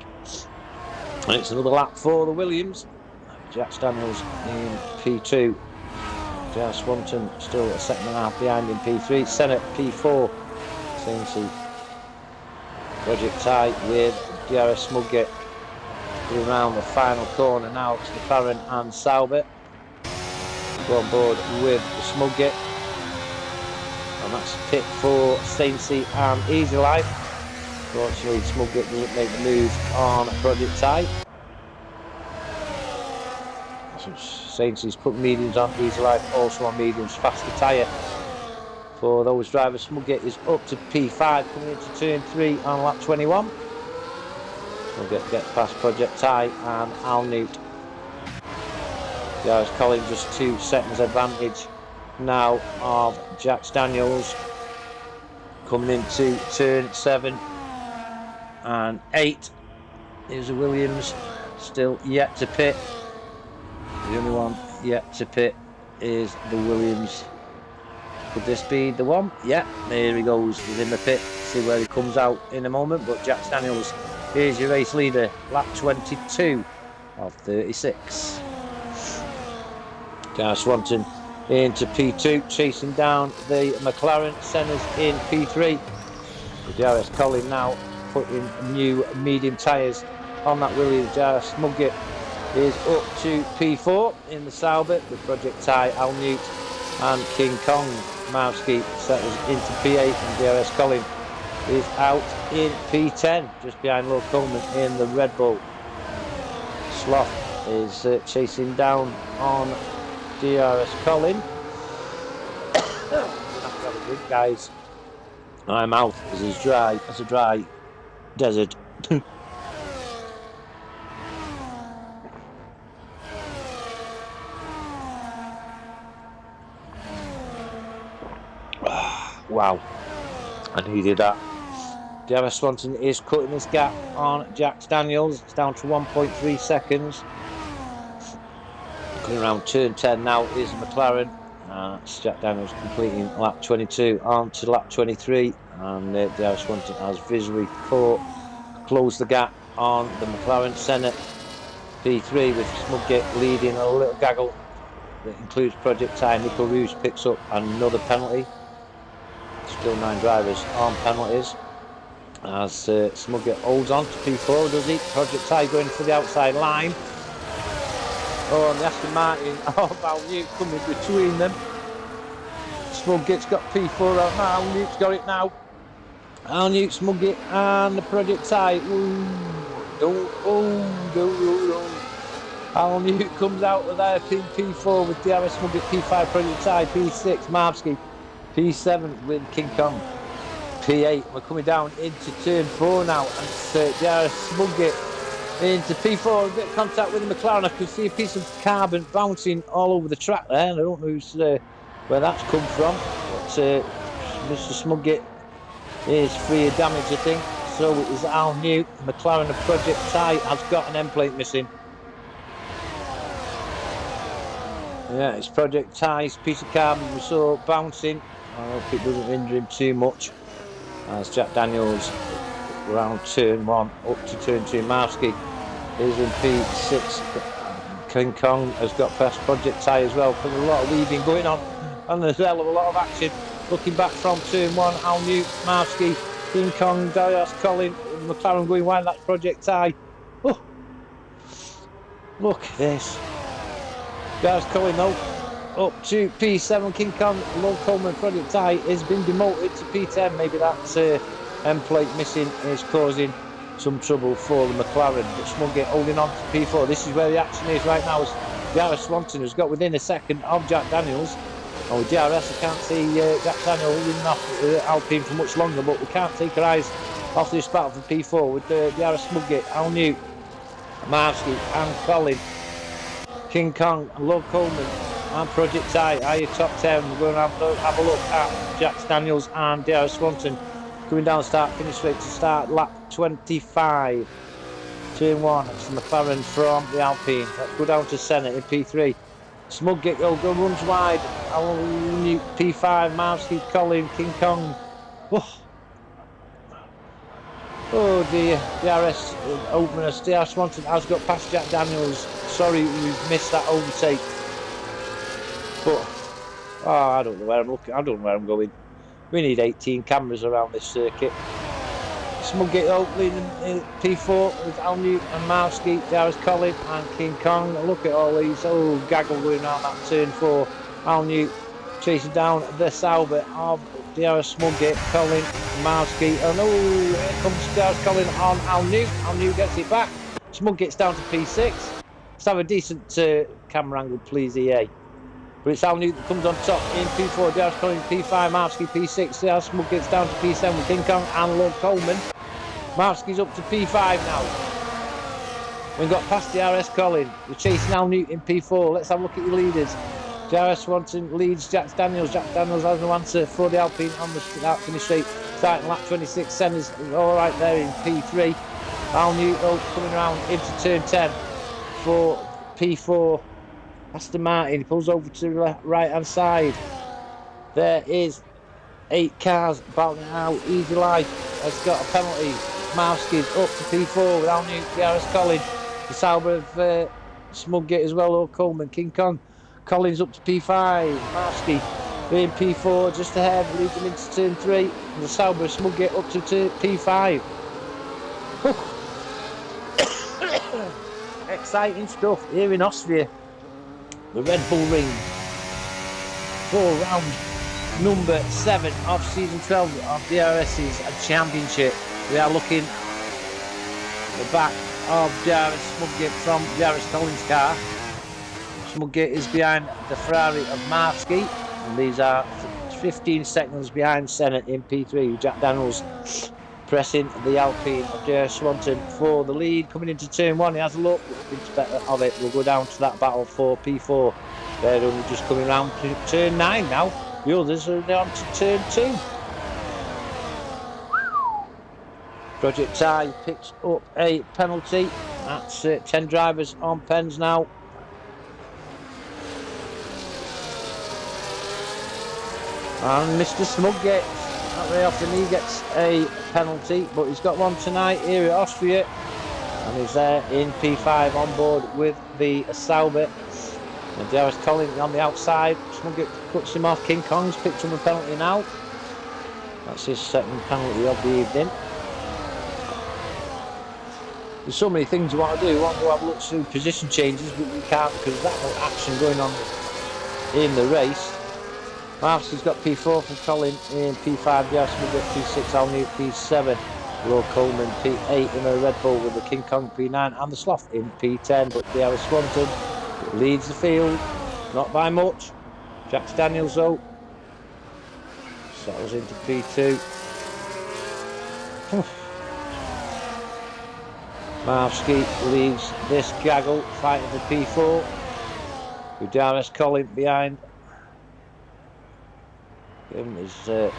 And it's another lap for the Williams. Jack Daniels in P2. Jar Swanton still a second and a half behind in P3. Senate P4. CNC. Project Ty with DRS Smugget going around the final corner now. It's McLaren and Sauber. Go on board with the Smugget. And that's pit for Stainsey and Easy Life. Fortunately, Smugget doesn't make the move on Project Ty. Stainsey's put mediums on, Easy Life also on mediums, faster tyre for those drivers. Smugget is up to P5, coming into turn 3 on lap 21. Smugget gets past Project Ty and Al Newt. DRS Colin just 2 seconds advantage now of Jack Daniels, coming into turn 7 and 8. Here's a Williams still yet to pit. The only one yet to pit is the Williams. Could this be the one? Yeah, there he goes. He's in the pit. See where he comes out in a moment. But Jack Daniels is your race leader. Lap 22 of 36. Gar Swanton into P2, chasing down the McLaren. Senna's in P3. The DRS Colin now putting new medium tyres on that Williams. DRS Smugget is up to P4 in the Sauber with Project Ty, Al Newt and King Kong. Mowski settles into P8 and DRS Colin is out in P10 just behind Low Coleman in the Red Bull. Sloth is chasing down on DRS Colin. Have a drink, guys. My mouth is as dry as a dry desert. Wow, I needed that. DRS Swanton is cutting this gap on Jack Daniels. It's down to 1.3 seconds. Coming around turn 10 now is McLaren. It's Jack Daniels completing lap 22 on to lap 23. And DRS Swanton has visually closed the gap on the McLaren. Senate P3 with Smugget leading a little gaggle that includes Project Ty. Nico Rouge picks up another penalty. Still 9 drivers on penalties as Smugget holds on to P4, does he? Project Ty going for the outside line. Oh, and the Aston Martin of Al Newt coming between them. Smugget's got P4 out now. Al Newt's got it now. Al Newt, Smugget and the Project Ty. Al Newt comes out with their P4 with DRS Smugget, P5 Project Ty, P6 Mavsky, P7 with King Kong, P8. We're coming down into turn 4 now, and it's DRS Smugget into P4. A bit of contact with the McLaren. I can see a piece of carbon bouncing all over the track there, and I don't know where that's come from. But Mr. Smugget is free of damage, I think. So it is Al Newt. McLaren of Project Ty has got an end plate missing. Yeah, it's Project Ty's piece of carbon we saw bouncing. I hope it doesn't injure him too much. As Jack Daniels around turn 1 up to turn 2. Mavsky is in P6. King Kong has got past Project Ty as well. There's a lot of weaving going on, and there's a hell of a lot of action. Looking back from turn 1, Al Newt, Mavsky, King Kong, DRS Colin, McLaren going wide. That's Project Ty. Oh, look at this. DRS Colin though up to P7. King Kong, Low Coleman, Project Ty has been demoted to P10. Maybe that end plate missing is causing some trouble for the McLaren. But Smugget holding on to P4. This is where the action is right now. As DRS Swanton has got within a second of Jack Daniels. Oh, DRS, I can't see Jack Daniel holding off Alpine for much longer, but we can't take our eyes off this battle for P4 with DRS Smugget, Al Newt, Marsky and Colin, King Kong, Lord Coleman and Project I are your top 10. We're going to have a look at Jack Daniels and DRS Swanson coming down start, finish straight to start lap 25. Turn 1, it's the McLaren from the Alpine. Let's go down to Senna in P3. Smugget go runs wide. P5, Marsky, Colin, King Kong. Oh dear, DRS opener. DRS Swanson has got past Jack Daniels. Sorry, we've missed that overtake. But I don't know where I'm looking. I don't know where I'm going. We need 18 cameras around this circuit. Smugget opening in P4 with Al Newt and Marsky, DRS Colin and King Kong. Look at all these. Oh, gaggle going around that turn 4. Al Newt chasing down the Sauber of DRS Smugget, Colin, Marsky, and here comes DRS Colin on Al Newt. Al Newt gets it back. Smugget's down to P6. Let's have a decent camera angle, please, EA. But it's Al Newt that comes on top in P4, DRS Colin P5, Marsky P6, DRS Smugget's down to P7 with King Kong and Lord Coleman. Marsky's up to P5 now. We've got past DRS Colin. We're chasing Al Newt in P4. Let's have a look at your leaders. DRS Swanson leads Jack Daniels. Jack Daniels has no answer for the Alpine on the start finish straight. Starting lap 26. Senna's alright there in P3. Al Newt coming around into turn 10 for P4. Aston Martin, he pulls over to the right hand side. There is 8 cars battling out. Easy Life has got a penalty. Marsky's up to P4 with Al Newt, DRS Colin. The Sauber of Smugget as well, or Coleman, King Kong. Collins up to P5. Marsky in P4 just ahead, leads them into turn 3. And the Sauber of Smugget up to P5. Exciting stuff here in Austria. The Red Bull Ring. 4 round number 7 of season 12 of DRS's championship. We are looking at the back of DRS Smugget from DRS Collins' car. Smugget is behind the Ferrari of Marsky, and these are 15 seconds behind Senna in P3. Jack Daniels pressing the Alpine of DRS Swanson for the lead. Coming into turn 1, he has a look, thinks better of it. We'll go down to that battle for P4. They're only just coming round to turn 9 now. The others are on to turn 2. Project I picks up a penalty. That's 10 drivers on pens now. And Mr. Smugget, not very often he gets a penalty, but he's got one tonight here at Austria. And he's there in P5 on board with the Sauber. And DRS Colin on the outside. Smugget cuts him off. King Kong's picked up a penalty now. That's his second penalty of the evening. There's so many things we want to do. We want to have a look through position changes, but we can't because there's that much action going on in the race. Marsky's got P4 for Colin in P5, DRS Smugget P6, Al Newt P7, Lord Coleman P8 in a Red Bull with the King Kong P9 and the Sloth in P10, but DRS Swanson leads the field, not by much. Jack Daniels though settles into P2. Marsky leaves this gaggle fighting for P4 with DRS Colin behind. There's 7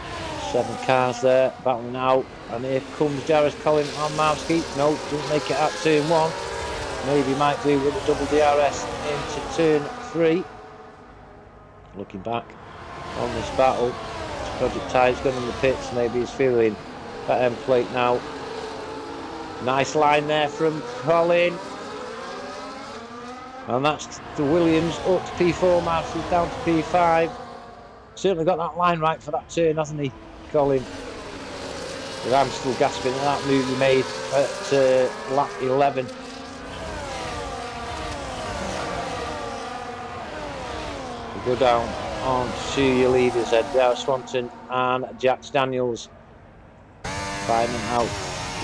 cars there battling out, and here comes DRS Colin on Marsky. No, doesn't make it at turn 1. Maybe might do with a double DRS into turn 3. Looking back on this battle, Project Ty's gone in the pits. Maybe he's feeling that end plate now. Nice line there from Colin, and that's the Williams up to P4. Marsky's down to P5. Certainly got that line right for that turn, hasn't he, Colin? But I'm still gasping at that move he made at lap 11. We go down on to your leaders, DRS Swanson and Jack Daniels. Finding out.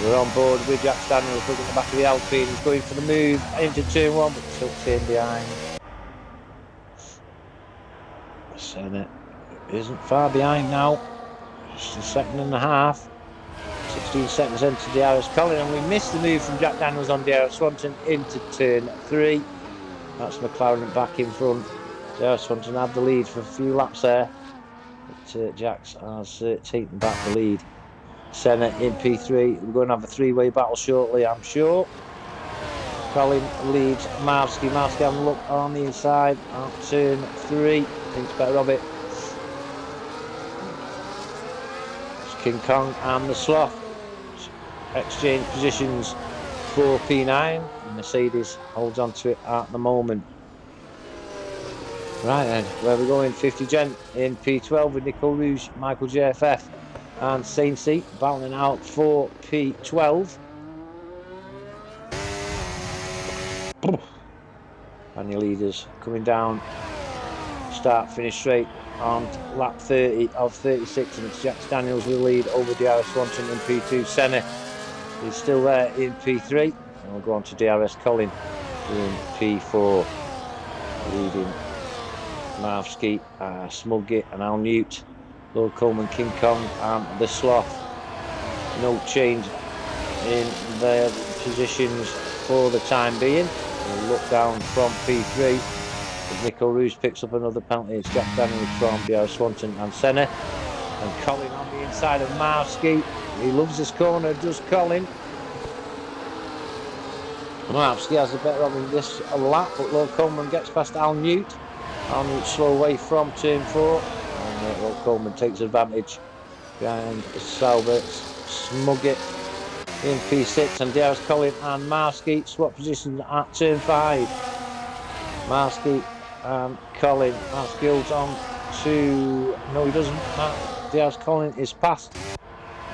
We're on board with Jack Daniels, looking at the back of the Alpine. He's going for the move into turn 1, but tucked in behind. Senna isn't far behind now. Just a second and a half. 16 seconds into DRS Collin, and we missed the move from Jack Daniels on DRS Swanton into turn 3. That's McLaren back in front. DRS Swanton had the lead for a few laps there, but Jax has taken back the lead. Senna in P3. We're going to have a three-way battle shortly, I'm sure. Collin leads Marski. Marski having a look on the inside on turn 3. Thinks better of it. It's King Kong and the Sloth exchange positions for P9. Mercedes holds on to it at the moment. Right then, where we're going, 50 Gent in P12 with Nico Rouge, Michael JFF and Saincy battling out for P12. And your leaders coming down, start finish straight on lap 30 of 36, and it's Jack Daniels with the lead over DRS Swanton in P2. Senna is still there in P3, and we'll go on to DRS Collin in P4, leading Marski, Smuggy and Al Newt, Lord Coleman, King Kong and the Sloth. No change in their positions for the time being. We'll look down from P3 as Nico Rouge picks up another penalty. It's Jack Daniels from DRS Swanton and Senna, and Collin on the inside of Marski. He loves this corner, does Collin. Marski has a better of him this lap, but Lord Coleman gets past Al Newt. Al Newt slow away from turn 4, and Lord Coleman takes advantage behind Salberts. Smuggy in P6, and DRS Collin and Marski swap positions at turn 5. Marski and Collin. Marski holds on to... No, he doesn't. DRS Collin is past.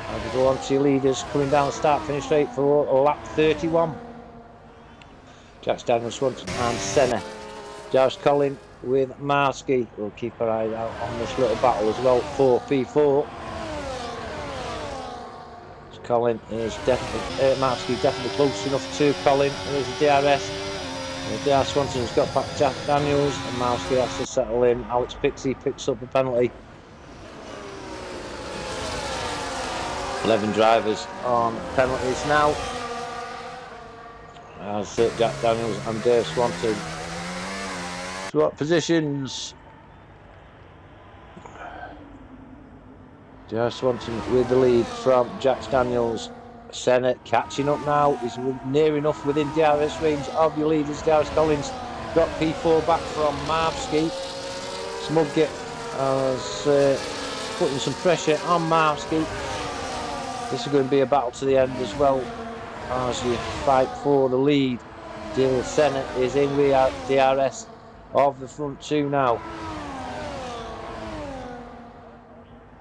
And we go on to your leaders coming down the start finish straight for lap 31. Jack Daniels, Swanton and Senna. DRS Collin with Marski. We'll keep our eye out on this little battle as well for P4. Collin is definitely, Marski definitely close enough to Collin. There's a DRS. DRS Swanson's got back Jack Daniels, and Marski has to settle in. Alex Pixie picks up a penalty. 11 drivers on penalties now, as Jack Daniels and Dave Swanton swap positions. DRS Swanton with the lead from Jack Daniels. Senna catching up now. He's near enough within DRS range of your leaders. DRS Collins got P4 back from Marski. Smuggy has putting some pressure on Marski. This is going to be a battle to the end as well, as you fight for the lead. Senna is in with DRS of the front two now.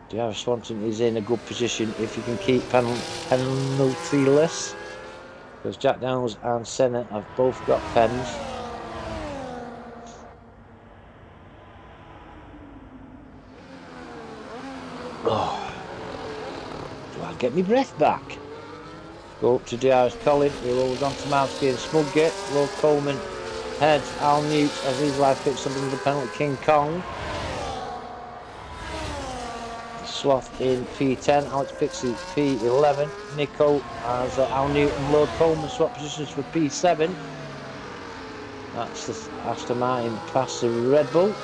DRS Swanton is in a good position if you can keep penaltyless, because Jack Daniels and Senna have both got pens. Oh, do I get my breath back? Go up to DRS Collin, who holds on to Marski and Smuggy. Lord Coleman heads Al Newt as his life picks up under the penalty. King Kong. Sloth in P10, Alex Pixie P11, Nico as Al Newt and Lord Coleman swap positions for P7. That's the Aston Martin past the Red Bull.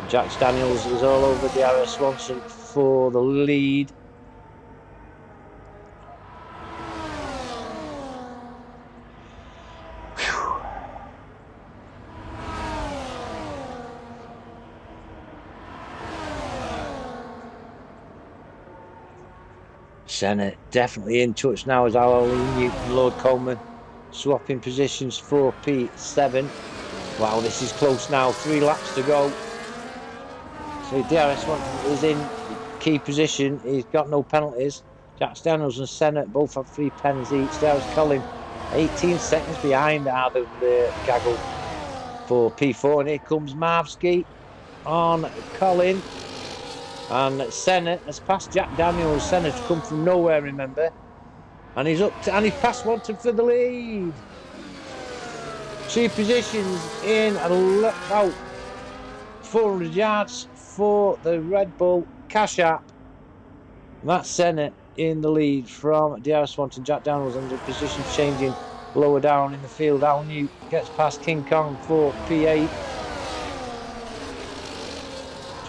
Jack Daniels is all over DRS Swanson for the lead. Senna definitely in touch now as Al Newt and Lord Coleman swapping positions for P7. Wow, this is close now. 3 laps to go. So DRS is in key position. He's got no penalties. Jack Daniels and Senna both have 3 pens each. DRS Collin 18 seconds behind out of the gaggle for P4. And here comes Marski on Collin. And Senna has passed Jack Daniels. Senna's come from nowhere, remember. And he's up to, and he's passed Swanton for the lead. 2 positions in about 400 yards for the Red Bull. Cash App. Matt Senna in the lead from DRS Swanton. Jack Daniels under position changing lower down in the field. Al Newt gets past King Kong for P8.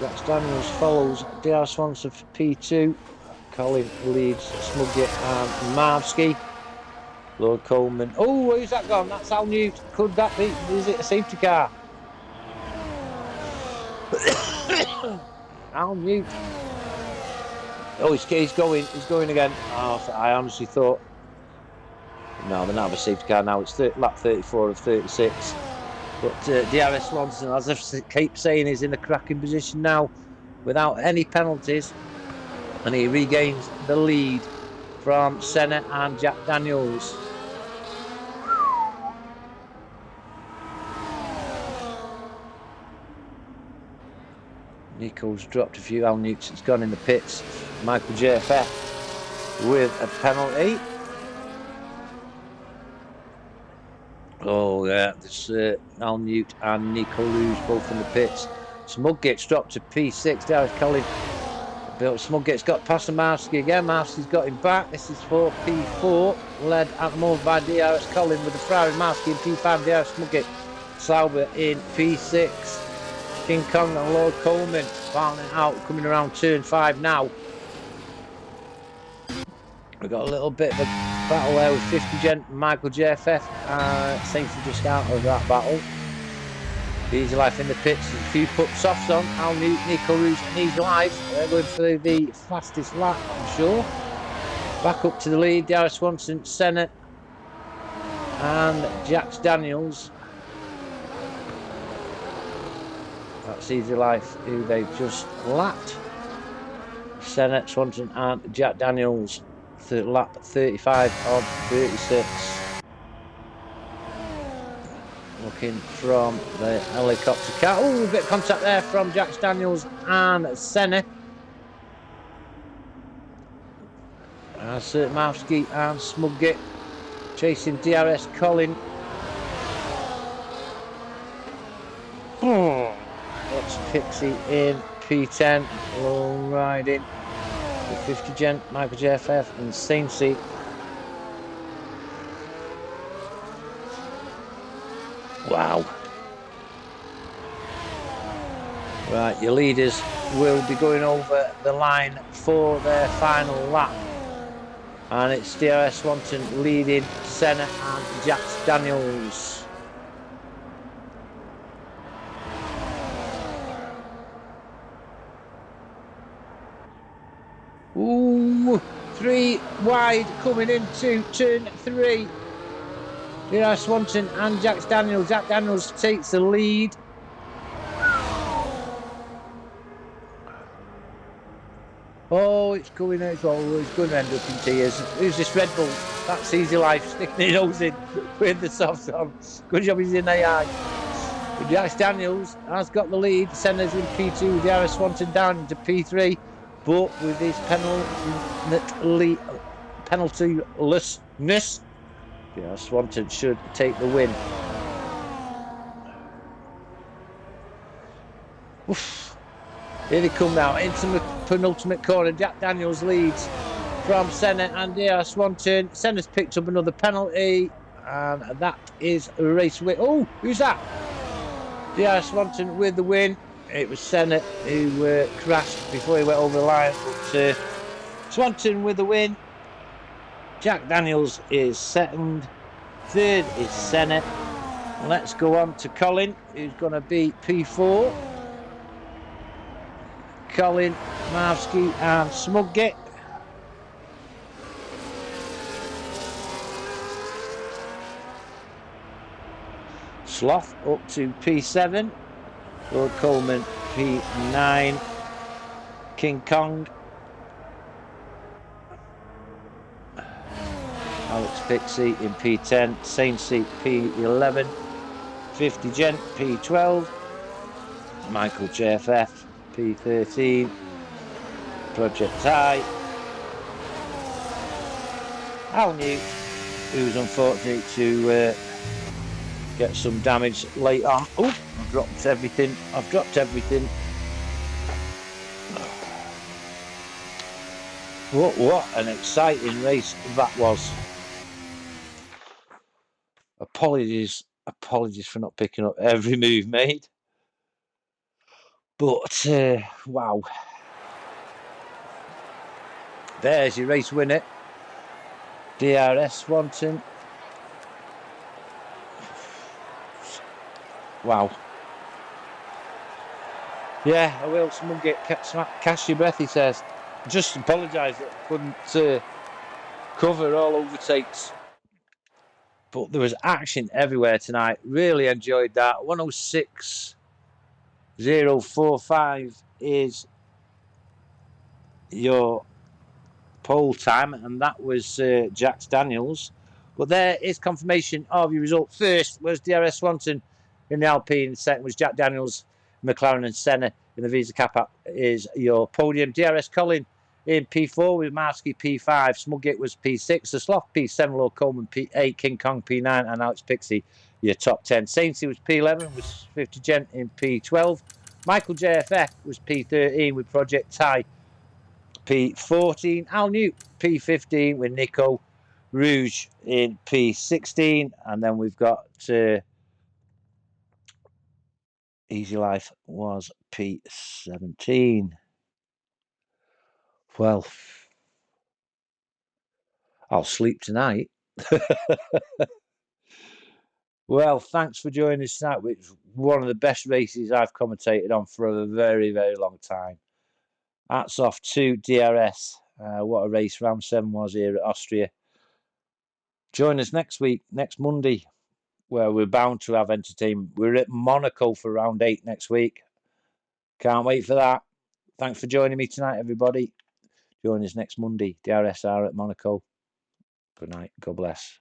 Jack Daniels follows DRS Swanson for P2. Colin leads Smugget and Marvsky. Lord Coleman. Oh, who's that gone? That's Al Newt. Could that be? Is it a safety car? Al Newt. Oh, he's going again. Oh, I honestly thought. No, they're not a safety car now. It's lap 34 of 36. But DRS Swanson, as I keep saying, is in a cracking position now without any penalties. And he regains the lead from Senna and Jack Daniels. Nico's dropped a few. Al Newton's gone in the pits. Michael JFF with a penalty. Oh yeah, there's Al Newt and Nico Lewis both in the pits. Smuggate's dropped to P6. There's Colin. Smuggate's got past Marski again. Marski's got him back. This is for P4, led at the moment by DRS Colin with the Ferrari Marski in P5. DRS Smugate. Sauber in P6. King Kong and Lord Coleman battling out, coming around turn 5 now. We've got a little bit of a battle there with 50 Gent, Michael JFF. Seems to just out of that battle. Easy Life in the pits, there's a few put softs on. Al Newt, Nico Roos and Easy Life. They're going for the fastest lap, I'm sure. Back up to the lead, DRS Swanson, Senna and Jack Daniels. That's Easy Life, who they've just lapped. Senna, Swanson and Jack Daniels. Lap 35 of 36. Looking from the helicopter car. Oh, a bit of contact there from Jack Daniels and Senna. Marvsky and Smugget chasing DRS Colin. It's Pixie in P10, low riding. 50 Gent, Michael JFF and Saintsy. Wow. Right, your leaders will be going over the line for their final lap. And it's DRS Swanton leading Senna and Jack Daniels. Ooh, 3 wide coming into turn 3. DRS Swanton and Jack Daniels. Jack Daniels takes the lead. Oh, it's going out. Oh, it's going to end up in tears. Who's this Red Bull? That's Easy Life sticking his nose in with the softs on. Good job he's in AI. Jack Daniels has got the lead. Senna's in P2. DRS Swanton down into P3. But with his penaltylessness, Swanton should take the win. Oof. Here they come now into the penultimate corner. Jack Daniels leads from Senna and DRS Swanton. Senna's picked up another penalty, and that is a race win. Oh, who's that? DRS Swanton with the win. It was Senna who crashed before he went over the line, but Swanton with the win. Jack Daniels is second. Third is Senna. Let's go on to Colin, who's going to be P4. Colin, Marvsky and Smugget. Sloth up to P7. Lord Coleman, P9. King Kong. Alex Pixie in P10. Saintsy, P11. 50 Gent, P12. Michael JFF, P13. Project I. Al Newt, who's unfortunate to get some damage late on. Oh, I've dropped everything. What an exciting race that was. Apologies for not picking up every move made. But, wow. There's your race winner. DRS Swanton. Wow. Yeah, I will. Someone catch your breath, he says. Just apologise that I couldn't cover all overtakes. But there was action everywhere tonight. Really enjoyed that. 106.045 is your pole time, and that was Jack Daniels. But there is confirmation of your result. First was DRS Swanton in the Alpine. Second was Jack Daniels, McLaren and Senna in the Visa Kappa is your podium. DRS Colin in P4 with Marsky P5. Smugit was P6. The Sloth P7. Lord Coleman P8. King Kong P9. And Alex Pixie, your top 10. Sainty was P11 with 50 Gent in P12. Michael JFF was P13 with Project Ty P14, Al Newt P15 with Nico Rouge in P16, and then we've got Easy Life was P17. Well, I'll sleep tonight. Well, thanks for joining us tonight. It's one of the best races I've commentated on for a very, very long time. Hats off to DRS. What a race round 7 was here at Austria. Join us next week, next Monday, where we're bound to have entertainment. We're at Monaco for round 8 next week. Can't wait for that. Thanks for joining me tonight, everybody. Join us next Monday. DRSR at Monaco. Good night. God bless.